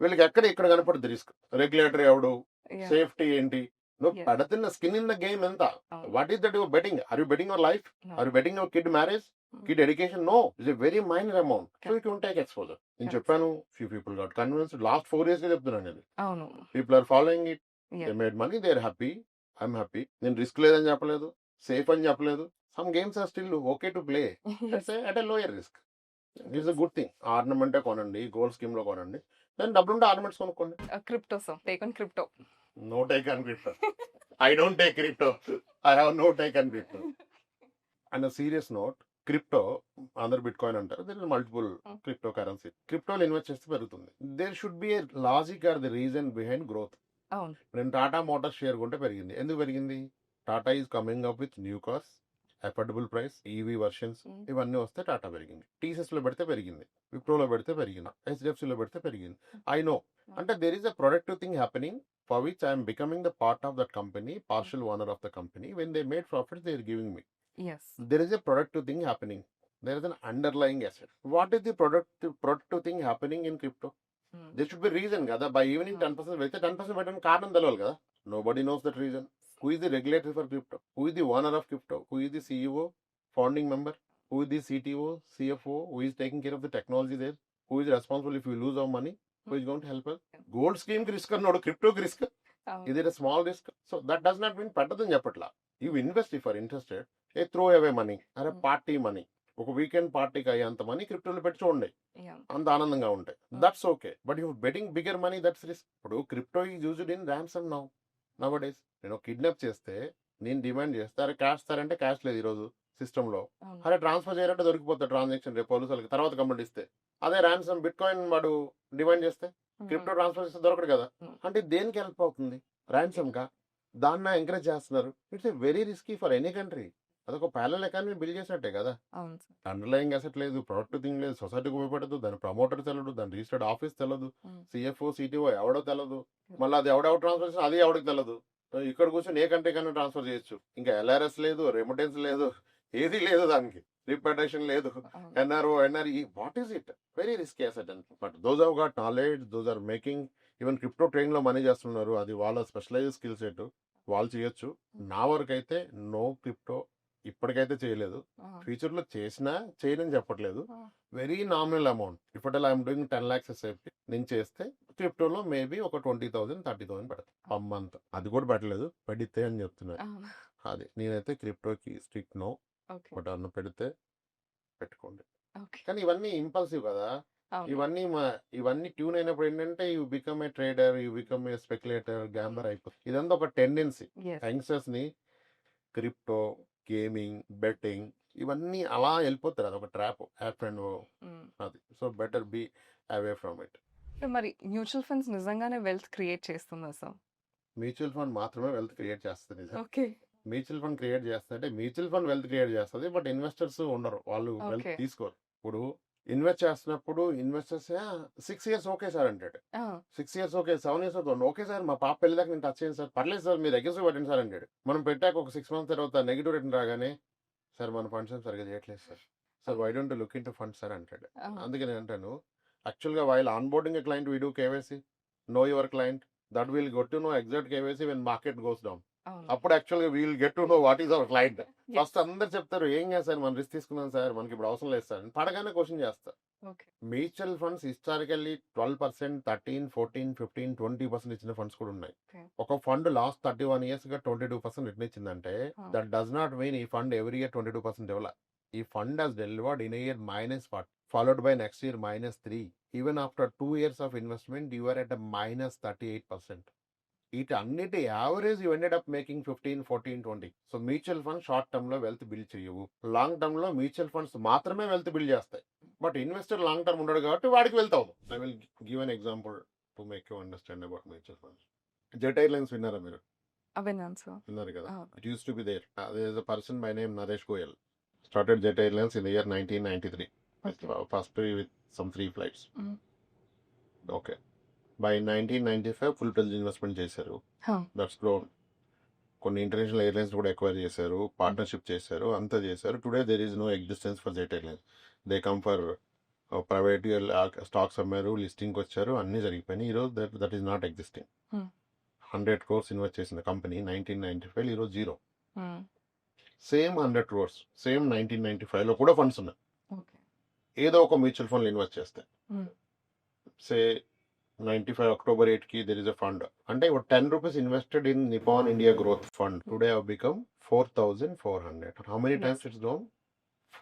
వీళ్ళకి ఎక్కడ ఇక్కడ కనపడుతుంది రిస్క్. రెగ్యులేటరీ ఎవడు, Yeah. సేఫ్టీ ఏంటి, నువ్వు Yes. పెడుతున్న స్కిన్ ఇన్ ద గేమ్ ఎంత? అవును. What is that your betting? Are you betting your life? No. Are you betting your kid marriage, kid education? No, it's a very minor amount. So you can take exposure. నేను Yes. చెప్పాను, few people got convinced. Last 4 years గా చెప్తున్నాను ఇది. అవును. People are following it, Yeah. They made money, they are happy, I'm happy. నేను risk లేదని చెప్పలేదు, safe అని చెప్పలేదు. Some games are still okay to play Yes. At a lower risk. It's a good thing. ఆర్నమెంటే కొనండి, gold scheme లో కొనండి, దాని డబ్బులుంటే ఆర్నమెంట్స్ కొనుక్కోండి. Crypto, sir. Take on crypto. No take on crypto. I don't take crypto. I have no take on crypto. And a serious note, crypto అందరు bitcoin అంటారు, there is multiple crypto currency. క్రిప్టోలో ఇన్వెస్ట్ చేస్తే పెరుగుతుంది. There should be a logic or the reason behind growth. అవును. నేను Tata Motors share కొంటే పెరిగింది. ఎందుకు పెరిగింది? Tata is coming up with new cars, affordable price, EV versions, ఇవన్నీ వస్తే టాటా పెరిగింది. టీసీఎస్ లో పెడితే పెరిగింది, విప్రోలో పెడితే పెరిగింది, హెచ్డిఎఫ్సి లో పెడితే పెరిగింది. I know. అంటే there is a productive thing happening for which I am becoming the part of that company, partial owner of the company. When they made profits, they are giving me. Yes. There is a productive thing happening. There is an underlying asset. What is the productive thing happening in crypto? There should be reason kada. By evening 10% వెళ్తే 10% పెట్టడానికి కారణం తెలవాలి కదా. Nobody knows that reason. Who is the regulator for crypto? Who is the owner of crypto? Who is the CEO, founding member? Who is the CTO, CFO? Who is taking care of the technology there? Who is responsible if we lose our money? Who is going to help us? Gold scheme కి risk అన్నాడు, క్రిప్టోకి risk. ఇది small risk. So that does not mean పెట్టదని చెప్పట్లా. You invest if are interested. A throw away money, అరే party money, ఒక weekend పార్టీకి అయ్యేంత మనీ క్రిప్టోలో పెట్టి చూడండి, అంత ఆనందంగా ఉంటాయి. That's okay. But you betting bigger money, that's risk. ఇప్పుడు crypto is used in ransom now days. నేను కిడ్నాప్ చేస్తే, నేను డిమాండ్ చేస్తే, అరే క్యాష్ ఇస్తారంటే క్యాష్ లేదు ఈరోజు సిస్టమ్ లో, అరే ట్రాన్స్ఫర్ చేయాలంటే దొరికిపోతాడు ట్రాన్సాక్షన్, రేపు పోలీసులకి తర్వాత కంప్లైంట్ ఇస్తే. అదే ర్యాన్సమ్ బిట్ కాయిన్ వాడు డిమాండ్ చేస్తే, క్రిప్టో ట్రాన్స్ఫర్ చేస్తే దొరకడు కదా. అంటే దేనికి హెల్ప్ అవుతుంది? ర్యాన్సమ్ గా. దాన్ని ఎంకరేజ్ చేస్తున్నారు. It's a very risky for any country. అదొక ప్యారలల్ ఎకానమీ బిల్డ్ చేసినట్టే కదా. అండర్లయింగ్ అసెట్ లేదు, ప్రొడక్టివ్ థింగ్ లేదు, సొసైటీకి ఉపయోగపడదు, దాని ప్రమోటర్ తెలదు, దాని రిజిస్టర్డ్ ఆఫీస్ తెలదు, సిఎఫ్ఓ సిటీఓ ఎవడో తెలదు, మళ్ళీ అది ఎవడెవడ ట్రాన్స్ఫర్ చేసిన అది ఎవడికి తెలదు. ఇక్కడ కూర్చొని ఏ కంట్రీ కన్నా ట్రాన్స్ఫర్ చేయొచ్చు. ఇంకా ఎల్ఆర్ఎస్ లేదు, రెమిటెన్స్ లేదు, ఏది లేదు దానికి, రిప్రజెంటేషన్ లేదు, NRO, NRE, what is it? Very risky asset. But those have got knowledge, those are making, even crypto trading లో మనీ చేస్తున్నారు. అది వాళ్ళ స్పెషలైజ్ స్కిల్ సెట్, వాళ్ళు చేయొచ్చు. నా వరకు అయితే నో క్రిప్టో ఇప్పటికైతే చేయలేదు. ఫ్యూచర్ లో చేసినా చేయనని చెప్పట్లేదు. Very nominal amount. ఇప్పటిలా ఐఎమ్ డూయింగ్ 10 lakhs ఎస్ఐపి. నేను చేస్తే క్రిప్టోలో మేబీ ఒక 20,000 30,000 పెడతాను పర్ మంత్. అది కూడా పెట్టలేదు, పెడితే అని చెప్తున్నారు. అది నేనైతే క్రిప్టోకి స్ట్రిక్ట్ నో. బట్ అన్న పెడితే పెట్టుకోండి. కానీ ఇవన్నీ ఇంపల్సివ్ కదా. ఇవన్నీ ట్యూన్ అయినప్పుడు ఏంటంటే you become a trader, you become a speculator, gambler అయిపోతుంది. ఇదంతా ఒక టెండెన్సీ. యంగ్స్టర్స్ ని క్రిప్టో, గేమింగ్, బెట్టింగ్ ఇవన్నీ అలా వెళ్ళిపోతారు. అదొక ట్రాప్, యాప్ అండ్ అది. So better be away from it. మరి మ్యూచువల్ ఫండ్స్ నిజంగానే వెల్త్ క్రియేట్ చేస్తుందా సార్? మ్యూచువల్ ఫండ్ మాత్రమే వెల్త్ క్రియేట్ చేస్తుంది. ఓకే. మ్యూచువల్ ఫండ్ క్రియేట్ చేస్తుంటే మ్యూచువల్ ఫండ్ వెల్త్ క్రియేట్ చేస్తుంది. బట్ ఇన్వెస్టర్స్ ఉండరు, వాళ్ళు వెల్త్ Okay. తీసుకోరు. ఇప్పుడు ఇన్వెస్ట్ చేస్తున్నప్పుడు ఇన్వెస్టర్స్ 6 years ఓకే సార్ అంటాడు. 6 years okay, 7 years okay sir, మా పాప పెళ్ళిదాకా నేను టచ్ చేయండి సార్, పర్లేదు సార్ మీరు అగ్రెసివ్ పెట్టండి సార్ అంటాడు. మనం పెట్టాక ఒక 6 months తర్వాత నెగిటివ్ రిటర్న్ రాగానే సార్ మన ఫండ్స్ సరిగ్గా చేయట్లేదు sir, sir why don't look into funds sir అంటాడు. అందుకే నేను అంటాను, యాక్చువల్గా while onboarding a client we do KYC, know your client, that will get to know exact KYC when market goes down. అప్పుడు యాక్చువల్గా we'll get to know what is our client. First అందరు చెప్తారు ఏం చేస్తారు సార్ మనం risk తీసుకున్నాం sir, మనకి ఇప్పుడు అవసరం లేదు సార్, పడగానే క్వశ్చన్ చేస్తారు. మ్యూచువల్ ఫండ్స్ హిస్టారికల్లీ 12%, 13%, 14%, 15%, 20% ఇచ్చిన ఫండ్స్ కూడా ఉన్నాయి. ఒక ఫండ్ లాస్ట్ 31 years గా 22% రిటర్న్ ఇచ్చిందంటే దట్ డస్ నాట్ మీన్ ఈ ఫండ్ ఎవ్రీ ఇయర్ 22% ఇవ్వాలి. ఈ fund has delivered in year -40, followed by next year -3. Even after 2 years of investment, you are at a -38%. వీటన్నిటి average you ended up making 15, 14, 20. So mutual fund short term లో wealth build చేయవు, long term లో mutual funds మాత్రమే wealth build చేస్తాయి. But investor long term ఉండడు కాబట్టి వాడికి wealth అవుతుంది. I will give an example to make you understand about mutual funds. Jet Airlines విన్నారా మీరు? విన్నారు కదా. It use to be there. There is a person by name Naresh Goyal started Jet Airlines in the year 1993. First with some 3 flights. Okay. By 1995 full pledge investment చేశారు. That's grown. కొన్ని international airlines కూడా acquire చేశారు, partnership చేశారు, అంతా చేశారు. Today there is no existence for Jet Airlines. They come for private stocks అమ్మారు, లిస్టింగ్కి వచ్చారు, అన్నీ జరిగిపోయినాయి. ఈరోజు that is not existing. 100 crores ఇన్వెస్ట్ చేసిన కంపెనీ 1995 ఈరోజు జీరో. సేమ్ 100 crores సేమ్ 1995 లో కూడా ఫండ్స్ ఉన్నాయి. ఏదో ఒక మ్యూచువల్ ఫండ్ ఇన్వెస్ట్ చేస్తే సే 95 October 8 కి there is a fund. అంటే 10 rupees invested in Nippon India Growth Fund today have become 4,400. How many times it's grown?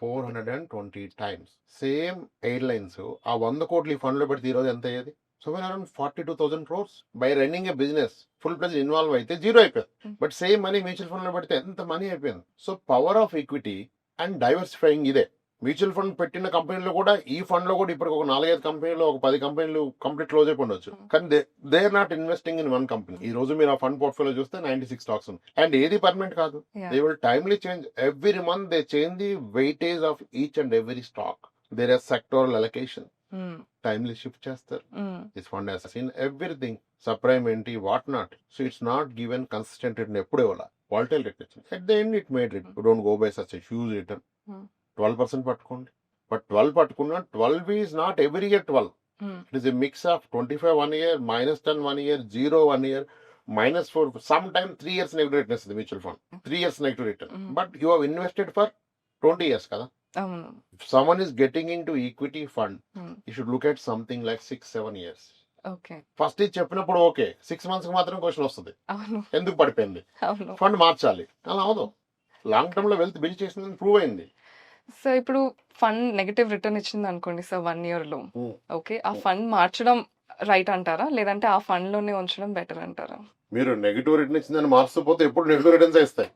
420 times. Same airlines ఆ 100 కోట్లు ఫండ్ లో పెడితే ఈరోజు ఎంత అయ్యేది? somewhere around 42,000 crores. By running A business full ప్లెజ్ involve అయితే zero అయిపోయింది. But same money mutual fund లో పెడితే ఎంత మనీ అయిపోయింది. So power of equity and diversifying ఇదే. మ్యూచువల్ ఫండ్ పెట్టిన కంపెనీలో కూడా ఈ ఫండ్ లో కూడా ఇప్పుడు ఒక 4-5 కంపెనీలు, ఒక 10 కంపెనీలు కంప్లీట్ క్లోజ్ అయిపోవచ్చు. కానీ they are not investing in one company. ఈ రోజు మీరు ఆ ఫండ్ పోర్ట్ఫోలియో చూస్తే 96 స్టాక్స్ ఉన్నాయి. అండ్ ఏది పర్మనెంట్ కాదు. They will timely change. Every month they change the weightage of each and every stock. There are sectoral allocation. Timely shift చేస్తారు. This fund has seen everything, subprime ఏంటి, what not. So it's not given consistent return ఎప్పుడు ఇవ్వాలి. Volatile return at the end it made return. You don't go by such a huge return. 12% పట్టుకోండి. But 12 పట్టుకున్నా 12 is not every year 12. It is a mix of 25 1 year, -10 1 year, 0 1 year, -4. Some time 3 years negative return ఇస్తుంది mutual fund. 3 years negative return. But you have invested for 20 years కదా. If someone is getting into equity fund, you should look at something like 6-7 years. First ఇది చెప్పినప్పుడు okay, 6 months కి మాత్రం question వస్తుంది, ఎందుకు పడిపోయింది, fund మార్చాలి. అలా అవదు. లాంగ్ టర్మ్ లో వెల్త్ బిల్డ్ చేసిందని ప్రూవ్ అయింది. సో ఇప్పుడు ఫండ్ నెగటివ్ రిటర్న్ ఇచ్చింది అనుకోండి సార్ 1 year లో, ఓకే, ఆ ఫండ్ మార్చడం రైట్ అంటారా, లేదంటే ఆ ఫండ్ లోనే ఉంచడం బెటర్ అంటారా? మీరు నెగిటివ్ రిటర్న్ ఇచ్చిందని మార్చకపోతే ఎప్పుడు నెగిటివ్ రిటర్న్స్ ఇస్తాయి.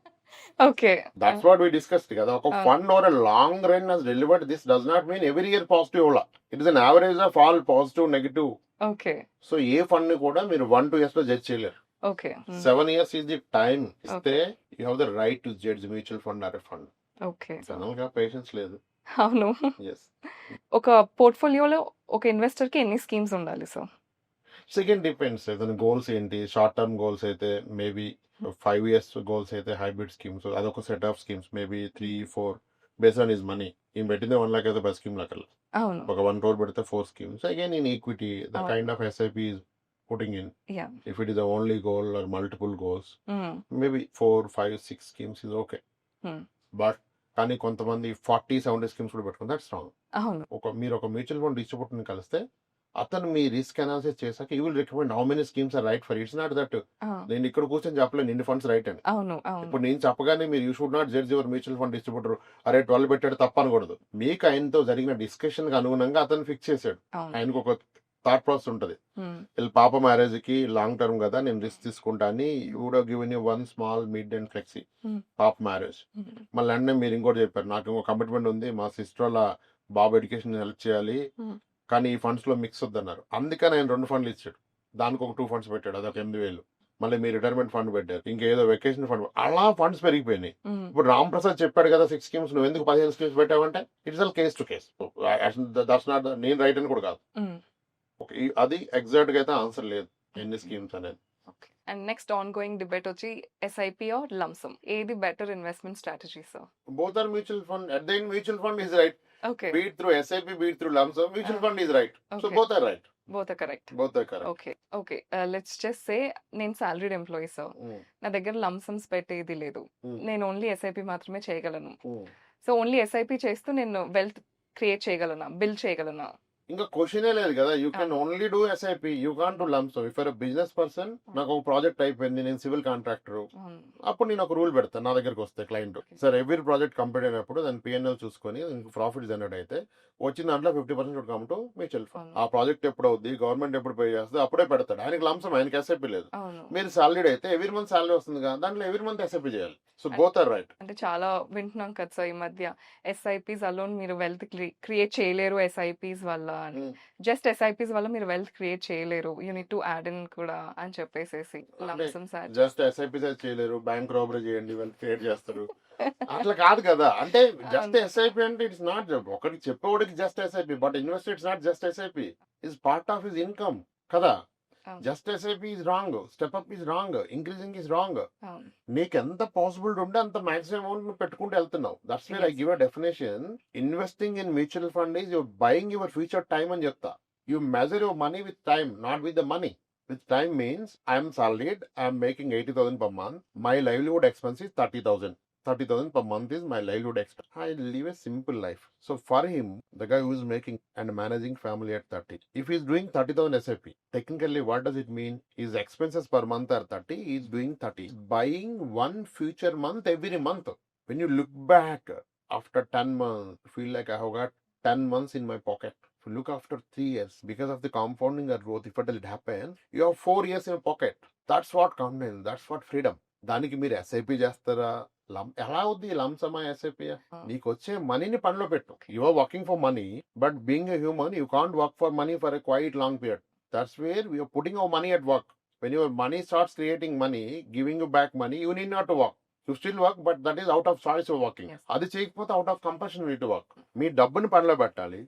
Okay, that's what we discussed కదా. ఒక fund or long run has delivered this does not mean every year positive. It is an average of all positive negative. Okay, so a fund ని కూడా మీరు 1-2 years లో judge చేయలేరు. Okay, 7 years is the time. ఇస్తే you have the right to judge mutual fund or a fund. Okay, general గా patience లేదు. అవును. Yes. ఒక పోర్ట్ఫోలియోలో ఒక ఇన్వెస్టర్ కి ఎన్ని స్కీమ్స్ ఉండాలి సార్? సెకండ్ డిపెండ్స్ ఏదైనా గోల్స్ ఏంటి, షార్ట్ టర్మ్ గోల్స్ అయితే మేబీ 5 years గోల్స్ అయితే హైబ్రిడ్ స్కీమ్స్ అదొక set of schemes maybe 3-4 based on his money. ఈయన పెట్టింది 1 lakh అయితే 10 స్కీమ్ లెక్కలు, అవును. ఒక 1 crore పెడితే 4 schemes. Again, in equity, the Oh. kind of SIP is putting in. Yeah. If it is the only goal or multiple goals, Mm. maybe 4, 5, 6 schemes is okay. Hmm. But కానీ కొంతమంది 40-70 schemes కూడా పెట్టుకుని that's wrong. అవును. మీరు ఒక mutual fund డిస్ట్రిబ్యూటర్ని కలిస్తే అతను మీ రిస్క్ అనాలిసిస్ చేశాక you will recommend how many schemes are right for. It's not that ఆ, నేను ఇక్కడ కూర్చొని చెప్పలేను ఇన్ని ఫండ్స్ రైట్ అని. అవును. అవును. ఇప్పుడు నేను చెప్పగానే మీరు you should not judge your mutual fund distributor అరే 12 పెట్టాడు తప్ప అనకూడదు. మీకు ఆయనతో జరిగిన డిస్కషన్ కి అనుగుణంగా అతను ఫిక్స్ చేశాడు. అవును. ఆయనకు ఒక థాట్ ప్రాసెస్ ఉంటుంది. Hmm. వీళ్ళ పాప మ్యారేజ్ కి లాంగ్ టర్మ్ కదా నేను రిస్క్ తీసుకుంటా అని would given you 1 small mid and flexi Hmm. పాప మ్యారేజ్. Hmm. మళ్ళీ అంటే మీరు ఇంకోటి చెప్పారు నాకు ఇంకో కమిట్మెంట్ ఉంది మా సిస్టర్ వాళ్ళ బాబు ఎడ్యుకేషన్ హెల్ప్ చేయాలి Hmm. కానీ ఈ ఫండ్స్ లో మిక్స్ వద్దన్నారు. అందుకని ఆయన 2 ఫండ్లు ఇచ్చాడు. దానికి ఒక 2 funds పెట్టాడు, అదొక 8,000. మళ్ళీ మీ రిటైర్మెంట్ ఫండ్ పెట్టారు, ఇంకేదో వెకేషన్ ఫండ్, అలా ఫండ్స్ పెరిగిపోయినాయి. Hmm. ఇప్పుడు రామ్ ప్రసాద్ చెప్పాడు కదా 6 schemes, నువ్వు ఎందుకు 15 schemes పెట్టావంటే it's all case to case. That's not నేను రైట్ అని కూడా కాదు. Hmm. అది ఎగ్జాక్ట్ గా అయితే ఆన్సర్ లేదు ఎన్ని స్కీమ్స్ అనేది. Okay. And next ongoing debate వచ్చి SIP or lump sum. ఏది better investment strategy sir? Both are mutual fund. At the end mutual fund is right. Okay. Be it through SIP, be it through lump sum, mutual fund is right. So Okay. Both are right. Both are correct. Both are correct. Okay. Okay. Let's just say నేను salaried employee sir. నా దగ్గర lump sums పెట్టేది లేదు. నేను only SIP మాత్రమే చేయగలను. So only SIP చేస్తూ నేను వెల్త్ క్రియేట్ చేయగలనా, బిల్డ్ చేయగలనా? ఇంకా క్వశ్చనే లేదు కదా. You can only do SIP, you can't do lump sum. If business person నాకు ఒక ప్రాజెక్ట్ అయిపోయింది, నేను సివిల్ కాంట్రాక్టర్, అవును. అప్పుడు నేను ఒక రూల్ పెడతాను. నా దగ్గరకు వస్తే client sir every project complete అయినప్పుడు దాని P&L చూసుకొని ప్రాఫిట్ జనరేట్ అయితే వచ్చిన దాంట్లో 50% కమ్ టు మ్యూచువల్ ఫండ్. ఆ ప్రాజెక్ట్ ఎప్పుడు అవుద్ది, గవర్నమెంట్ ఎప్పుడు పే చేస్తుంది అప్పుడే పెడతాడు. ఆయనకి లంసం, ఆయనకి SIP లేదు. అవును. మీరు సాలరీడ్ అయితే ఎవ్రీ మంత్ సాలరీ వస్తుంది కదా, దాంట్లో ఎవ్రీ మంత్ SIP చేయాలి. So both are right. అంటే చాలా వింటున్నాం కదా సార్ ఈ మధ్య SIPs అలోన్ మీరు వెల్త్ క్రియేట్ చేయలేరు SIPs వల్ల అని. జస్ట్ SIPs వల్ల మీరు వెల్త్ క్రియేట్ చేయలేరు, you need to add in కూడా అని చెప్పేసేసి lump sums add. Just SIP చేయలేరు, బ్యాంక్ రాబరీ చేయండి వెల్త్ క్రియేట్ చేస్తారు. అట్లా కాదు కదా. అంటే జస్ట్ SIP అంటే ఇట్స్ నాట్ ఒకటి చెప్పేవాడికి just SIP, but invest it's not just SIP, is part of his income కదా. Just SIP is wrong, step up is wrong, increasing is wrong. అవును. నీకు ఎంత పాసిబిలిటీ ఉంటే అంత మాక్సిమం అమౌంట్ నువ్వు పెట్టుకుంటూ వెళ్తున్నావు. That's where I give a definition. Investing in mutual fund is your buying your future time అని చెప్తా. You measure your money with time, not with the money. With time means I am salaried, I am making 80,000 per month. My livelihood expense is 30,000. 30,000 per month is my livelihood expense. I live a simple life. So for him, the guy who is making and managing family at 30, if he is doing 30,000 SIP, technically what does it mean? His expenses per month are 30, he is doing 30. Buying one future month every month. When you look back after 10 months, you feel like I have got 10 months in my pocket. If you look after 3 years, because of the compounding or growth, if it will happen, you have 4 years in your pocket. That's what confidence, that's what freedom. దానికి మీరు SIP చేస్తారా, ఎలా అవుద్ది లంసమా SIP? నీకు వచ్చే మనీని పనిలో పెట్టు. You are working for money, but being a human you can't work for money for a quite long period. That's where you are putting our money at work. When your money starts creating money, giving you back money, you need not to work. You still work, but that is out of choice you working. Yes. అది చేయకపోతే out of compulsion need to work. మీ డబ్బుని పనిలో పెట్టాలి.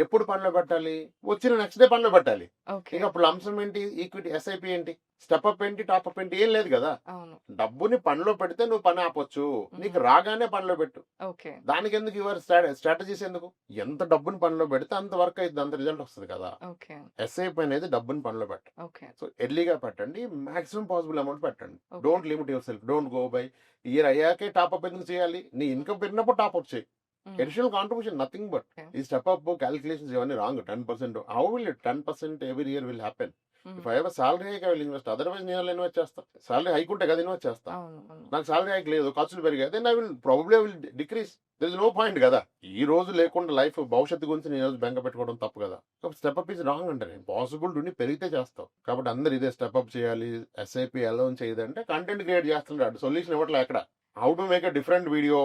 ఎప్పుడు పనిలో పెట్టాలి? వచ్చిన నెక్స్ట్ డే పనిలో పెట్టాలి. ఓకే. ఇక అప్పుడు లంసం ఏంటి, ఈక్విటీ SIP ఏంటి, స్టెప్అప్ ఏంటి, టాప్అప్ ఏంటి, ఏం లేదు కదా. అవును. డబ్బుని పనిలో పెడితే నువ్వు పని ఆపొచ్చు. నీకు రాగానే పనిలో పెట్టు. ఓకే. దానికి ఎందుకు యువర్ స్ట్రాటజీస్ ఎందుకు? ఎంత డబ్బుని పనిలో పెడితే అంత వర్క్ అయితే అంత రిజల్ట్ వస్తుంది కదా. ఓకే. SIP అనేది డబ్బుని పనిలో పెట్ట. ఓకే. సో ఎర్లీగా పెట్టండి, మాక్సిమం పాసిబుల్ అమౌంట్ పెట్టండి. Okay. Don't limit yourself, don't go by year అయ్యాకే టాప్అప్ ఎందుకు చేయాలి. నీ ఇన్కమ్ పెరిగినప్పుడు టాప్అప్ చేయి. Additional contribution, nothing but. Okay. ఈ step-up calculations ఇవన్నీ wrong. 10%. How will it 10% every year will happen? If I have a salary hike, I will invest. Otherwise, నేను invest చేస్తా. సాలరీ హైక్ ఉంటే కదా ఇన్వెస్ట్ చేస్తా. అవును. అవును. నాకు సాలరీ హైక్ లేదు, ఖర్చులు పెరిగాయి, then I will probably decrease. There is no point కదా. ఈ రోజు లేకుండా లైఫ్ భవిష్యత్తు గురించి నేను రోజు బెంగ పెట్టుకోవడం తప్పు కదా. స్టెప్అప్ ఈజ్ రాంగ్ అంటారు. పాసిబుల్ ఉండి పెరిగితే చేస్తావు. కాబట్టి అందరు ఇదే స్టెప్అప్ చేయాలి, SIP అలౌన్ చేయదంటే కంటెంట్ క్రియేట్ చేస్తున్నాడు. సొల్యూషన్ ఇవ్వట్లే ఎక్కడ. How to make a different video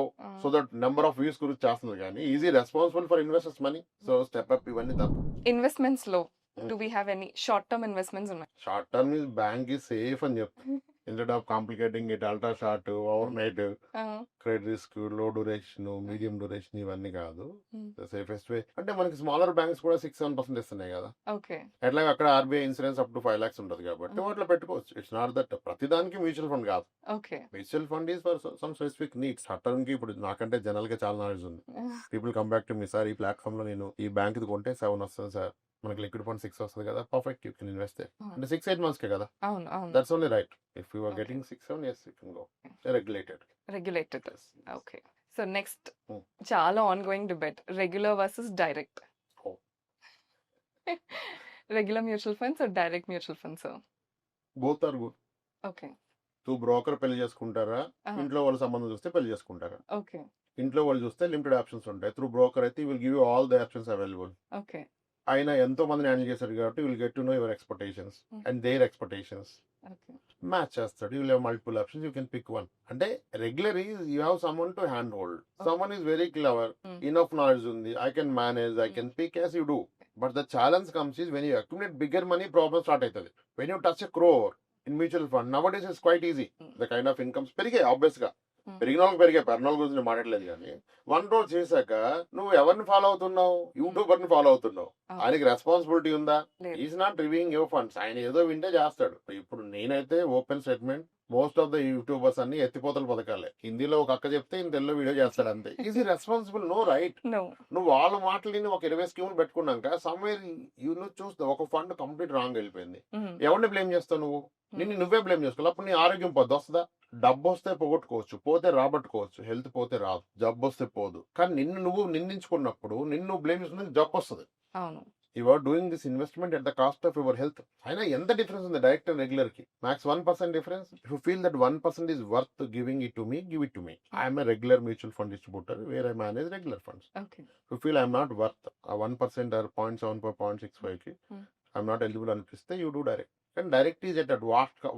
so that number of views గురించి చేస్తుంది కానీ easy responsible for investors money. So step up ఇవన్నీ తప్పు. ఇన్వెస్ట్మెంట్స్ లో do we have any short term investments ఉన్నాయి? Short term is bank is safe అని చెప్తాను. Instead of complicating it ultra short over night credit risk లో duration medium duration ఇవన్నీ కాదు. Safest వే అంటే మనకి స్మాలర్ బ్యాంక్స్ కూడా 6-7% ఇస్తున్నాయి కదా. ఓకే. ఎట్లాగ అక్కడ RBI insurance up to 5 lakhs ఉంటుంది కాబట్టి వాటిలో పెట్టుకోవచ్చు. ఇట్స్ నాట్ దట్ ప్రతిదానికి మ్యూచువల్ ఫండ్ కాదు. Okay. Mutual fund is for some specific needs. Term కి ఇప్పుడు నాకంటే జనరల్ గా చాలా నాలెడ్జ్ ఉంది. People come back to me sir, ఈ ప్లాట్ఫామ్ లో నేను ఈ బ్యాంక్ కొంటే 7 వస్తుంది సార్, మనకి లిక్విడ్ ఫండ్ 6 వస్తుంది కదా, పర్ఫెక్ట్ యూ కెన్ ఇన్వెస్ట్ అంటే 6-8 months కే కదా. అవును. అవును. That's only right. If you are Okay. Getting 6-7, yes you can go. Regulated. Regulated. Okay. So next Hmm. చాలా ongoing debate, regular versus direct. Oh. Regular mutual funds or direct mutual funds? Both are good. Okay. Two broker పెళ్లి చేసుకుంటారా, ఇంట్లో వాళ్ళ సంబంధం చూస్తే పెళ్లి చేసుకుంటారా. Okay. ఇంట్లో వాళ్ళు చూస్తే లిమిటెడ్ ఆప్షన్స్ ఉంటాయి. త్రూ బ్రోకర్ అయితే will give you all the options available. Okay. ఆయన ఎంతో మందిని హ్యాండిల్ చేశారు కాబట్టి will get to know your expectations and their expectations. Okay. Match చేస్తాడు. You have multiple options, you can pick one. అంటే regular is you have someone to hand hold. Someone is very clever, enough knowledge ఉంది, I can manage, I can pick as you do. But the challenge comes is when you accumulate bigger money, problem start అవుతుంది. When you touch a crore in mutual fund nowadays is quite easy. The kind of incomes పెరిగాయి obvious గా. పెరిగిన వాళ్ళకి పెరిగాయి, పెరిగిన వాళ్ళ గురించి మాట్లాడలేదు. కానీ 1 crore చేశాక నువ్వు ఎవరిని ఫాలో అవుతున్నావు? యూట్యూబర్ ని ఫాలో అవుతున్నావు. ఆయనకి రెస్పాన్సిబిలిటీ ఉందా? Is not reviewing your funds. ఆయన ఏదో వింటే చేస్తాడు. ఇప్పుడు నేనైతే open statement, most of the YouTubers అన్ని ఎత్తిపోతల పథకాలే. హిందీలో ఒక అక్క చెప్తే ఈయన తెలుగులో వీడియో చేస్తాడు అంతే. Is responsible? No right. No. నువ్వు వాళ్ళ మాటలని ఒక 20 స్కీములు పెట్టుకున్నాక సమ్వేర్ యూ చూస్తే ఒక ఫండ్ కంప్లీట్ రాంగ్ వెళ్ళిపోయింది. ఎవరిని బ్లేమ్ చేస్తావు నువ్వు? నువ్వే బ్లేమ్ చేసుకోవాలి. అప్పుడు నీ ఆరోగ్యం పొద్దు వస్తుందా? డబ్బు వస్తే పోగొట్టుకోవచ్చు, పోతే రాబట్టుకోవచ్చు. హెల్త్ పోతే రాదు, జబ్బు వస్తే పోదు. కానీ నిన్ను నువ్వు నిందించుకున్నప్పుడు, నిన్ను బ్లేమ్ చేసుకున్నది జబ్బు వస్తుంది. అవును. You are doing this investment at the cost of your health. అయినా ఎంత డిఫరెన్స్ ఉంది డైరెక్ట్ అండ్ రెగ్యులర్ కి? Max 1% difference. If you feel that 1% is worth giving it to me, give it to me. I'm a regular mutual fund distributor where I manage regular funds. Okay. You feel I'm not worth ah 1% or 0.7 0.65 కి I'm not eligible అనిపిస్తే you do direct. And direct is at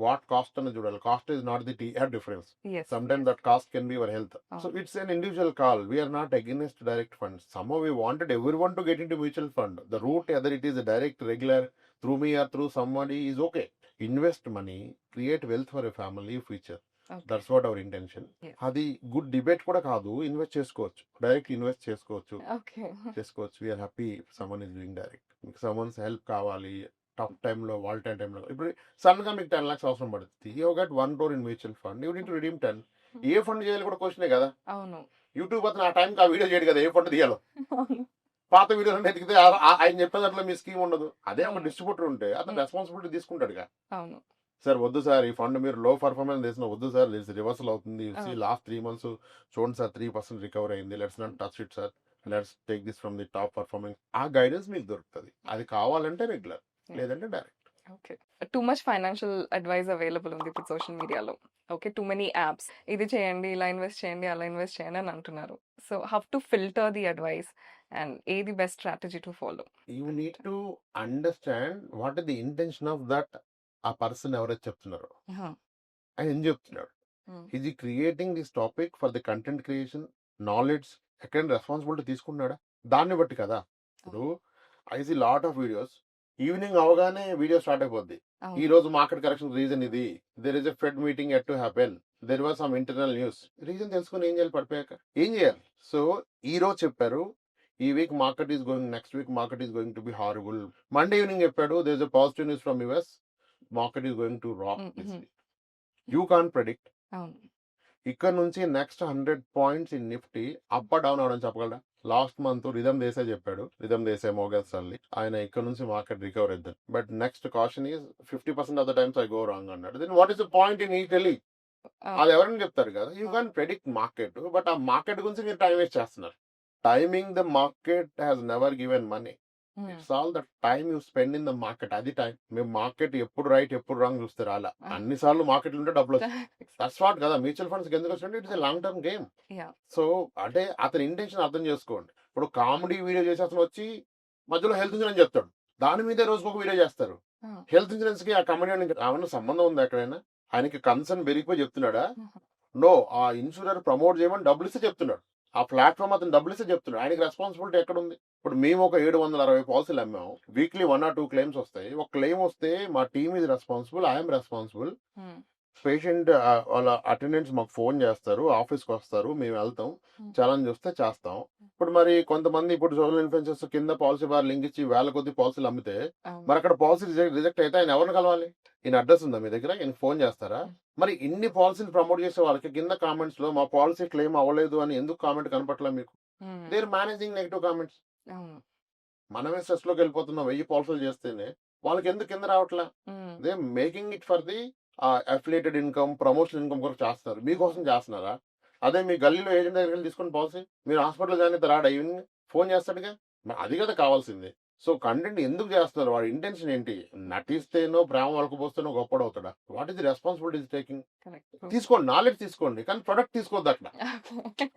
what cost అని చూడాలి. Cost is not the difference. Yes. Sometimes that cost can be your health. So it's an individual call. We are not against direct funds. Somehow we wanted everyone to get into mutual fund. The route, whether it is a direct, regular, through me or through somebody, is okay. Invest money, create wealth for a family future. Okay. That's what our intention. Yes. అది good debate కూడా కాదు. Invest చేసుకోవచ్చు, direct invest చేసుకోవచ్చు. Okay. We're happy someone is doing direct. మీకు someone's help కావాలి tough టైంలో, వాల్ టైంలో. ఇప్పుడు సడన్ గా మీకు 10 lakhs అవసరం పడుతుంది. You get 1 crore in mutual fund, you need to redeem 10. ఏ ఫండ్ చేయాలి కూడా క్వశ్చనే కదా. అవును. యూట్యూబ్ అతను ఆ టైంకి ఆ వీడియో చేయడు కదా, ఏ ఫండ్ తీయాలో. పాత వీడియోలు అంటే ఎదిగితే ఆయన చెప్పేదాంట్లో మీ స్కీమ్ ఉండదు. అదే ఒక డిస్ట్రిబ్యూటర్ ఉంటే అతను రెస్పాన్సిబిలిటీ తీసుకుంటాడుగా. అవును. సార్ వద్దు సార్, ఈ ఫండ్ మీరు లో పర్ఫార్మెన్స్ చేసిన వద్దు సార్, రివర్సల్ అవుతుంది. లాస్ట్ 3 months చూడండి సార్ 3% రికవర్ అయింది. Let's not touch it sir, let's take this from the top performance. ఆ గైడెన్స్ మీకు దొరుకుతుంది. అది కావాలంటే రెగ్యులర్, లేదంటే direct. Okay. Too much financial advice available ఉంది ఇప్పుడు సోషల్ మీడియాలో. Okay, too many apps. ఇది చేయండి, ఇలా ఇన్వెస్ట్ చేయండి, అలా ఇన్వెస్ట్ చేయండి అని అంటున్నారు. So how to filter the advice and ఏది best strategy to follow? You need to understand what is the intention of that. ఆ పర్సన్ ఎవరైతే చెప్తున్నారో ఆయన ఏం చెప్తున్నాడు. Is creating this topic for the content creation, knowledge, ఎక్కడ responsibility తీసుకున్నాడా దాన్ని బట్టి కదా. ఇప్పుడు I see lot of videos, evening అవగానే వీడియో స్టార్ట్ అయిపోద్ది. ఈ రోజు మార్కెట్ కరెక్షన్ రీజన్ ఇది, there is a Fed meeting at to happen, there was some internal news. Reason తెలుసుకుని ఏం చేయాలి? పడిపోయాక ఏం చేయాలి? సో ఈ రోజు చెప్పారు ఈ week market is going, next week market is going to be horrible. Monday evening చెప్పాడు there is a positive news from US, market is going to rock this week. You can't predict. ఇక్కడ నుంచి next 100 points in Nifty up down అవడం చెప్పగలరా? Last month rhythm Desai చెప్పాడు, rhythm Desai మోగల్ సల్లి, ఆయన ఇక్కడ నుంచి market recover అవుతుంది. But next caution is 50% of the times I go wrong అన్నాడు. Then what is the point in ఈ టెలింగ్? అది ఎవరైనా చెప్తారు కదా. You can predict market, but ఆ మార్కెట్ గురించి మీరు టైం వేస్ట్ చేస్తున్నారు. Timing the market has never given money. It's all the time you spend in the market. అది టైం. మేము మార్కెట్ ఎప్పుడు రైట్ ఎప్పుడు రాంగ్ చూస్తారు. అలా అన్ని సార్లు మార్కెట్ ఉంటే డబ్బులు వస్తాయి. దట్స్ వాట్ కదా మ్యూచువల్ ఫండ్స్ ఎందుకు వచ్చినట్టు it's a long term game. So అంటే అతని ఇంటెన్షన్ అర్థం చేసుకోండి. ఇప్పుడు కామెడీ వీడియో చేసి అతను వచ్చి మధ్యలో హెల్త్ ఇన్సూరెన్స్ చెప్తాడు, దాని మీద రోజుకు ఒక వీడియో చేస్తారు. హెల్త్ ఇన్సూరెన్స్ కి ఆ కంపెనీ ఏమైనా సంబంధం ఉందా? ఎక్కడైనా ఆయనకి కన్సర్న్ పెరిగిపోయి చెప్తున్నాడా? నో. ఆ ఇన్సూరర్ ప్రమోట్ చేయమని డబ్బులు ఇస్తే చెప్తున్నాడు. ఆ ప్లాట్ఫామ్ అతను డబ్బులు ఇస్తే చెప్తున్నాడు. ఆయనకి రెస్పాన్సిబిలిటీ ఎక్కడ ఉంది? ఇప్పుడు మేము ఒక 760 పాలసీలు అమ్మాము. వీక్లీ 1 or 2 claims వస్తాయి. ఒక క్లెయిమ్ వస్తే మా team is responsible, I'm responsible. Patient వాళ్ళ అటెండెంట్స్ మాకు ఫోన్ చేస్తారు, ఆఫీస్కి వస్తారు, మేము వెళ్తాం, Hmm. చలాన్ చూస్తే చేస్తాం. ఇప్పుడు మరి కొంతమంది ఇప్పుడు సోషల్ ఇన్ఫ్లుయెన్సర్స్ కింద పాలసీ బార్ లింక్ ఇచ్చి వేల కొద్ది పాలసీలు అమ్మితే మరి అక్కడ పాలసీ రిజెక్ట్ అయితే ఆయన ఎవరిని కలవాలి? ఈయన అడ్రస్ ఉందా మీ దగ్గర? ఈయన ఫోన్ చేస్తారా? మరి ఇన్ని పాలసీలు ప్రమోట్ చేసే వాళ్ళకి కింద కామెంట్స్ లో మా పాలసీ క్లెయిమ్ అవ్వలేదు అని ఎందుకు కామెంట్ కనపట్లే మీకు? Hmm. They're managing negative comments. అవును. మనమే స్ట్రెస్ లోకి వెళ్ళిపోతున్నాం 1000 పాలసీలు చేస్తేనే, వాళ్ళకి ఎందుకు కింద రావట్లా? Hmm. They making it for the affiliated income, promotion income కొరకు చేస్తున్నారు. మీకోసం చేస్తున్నారా? అదే మీ గల్లీలో ఏజెంట్ దగ్గరికి వెళ్ళి తీసుకుని పాలసీ, మీరు హాస్పిటల్ జాయిన్ అయితే రాడా? ఈవినింగ్ ఫోన్ చేస్తాడుగా. మరి అది కదా కావాల్సింది. సో కంటెంట్ ఎందుకు చేస్తున్నారు? వాడి ఇంటెన్షన్ ఏంటి? నటిస్తేనో ప్రేమ వలకపోస్తేనో గొప్పడవుతాడా? What is the responsibility taking? Correct. తీసుకోండి, నాలెడ్జ్ తీసుకోండి, కానీ ప్రొడక్ట్ తీసుకోవద్దు అక్కడ. Okay.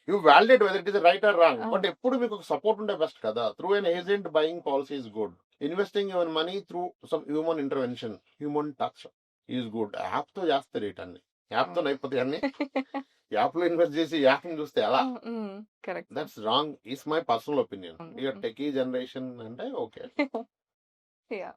You validate whether it is right or wrong. Ah. But ఎప్పుడు మీకు సపోర్ట్ ఉంటే బెస్ట్ కదా. Through an agent buying policy is good. Investing your money through some human intervention, human touch is good. App తో చేస్తారు వీటన్ని. App తో అయిపోతాయి అన్ని. App లో ఇన్వెస్ట్ చేసి యాప్ ని చూస్తే ఎలా? Correct. That's wrong is my personal opinion. Mm. ఇక టెకీ జనరేషన్ అంటే ఓకే. Yeah.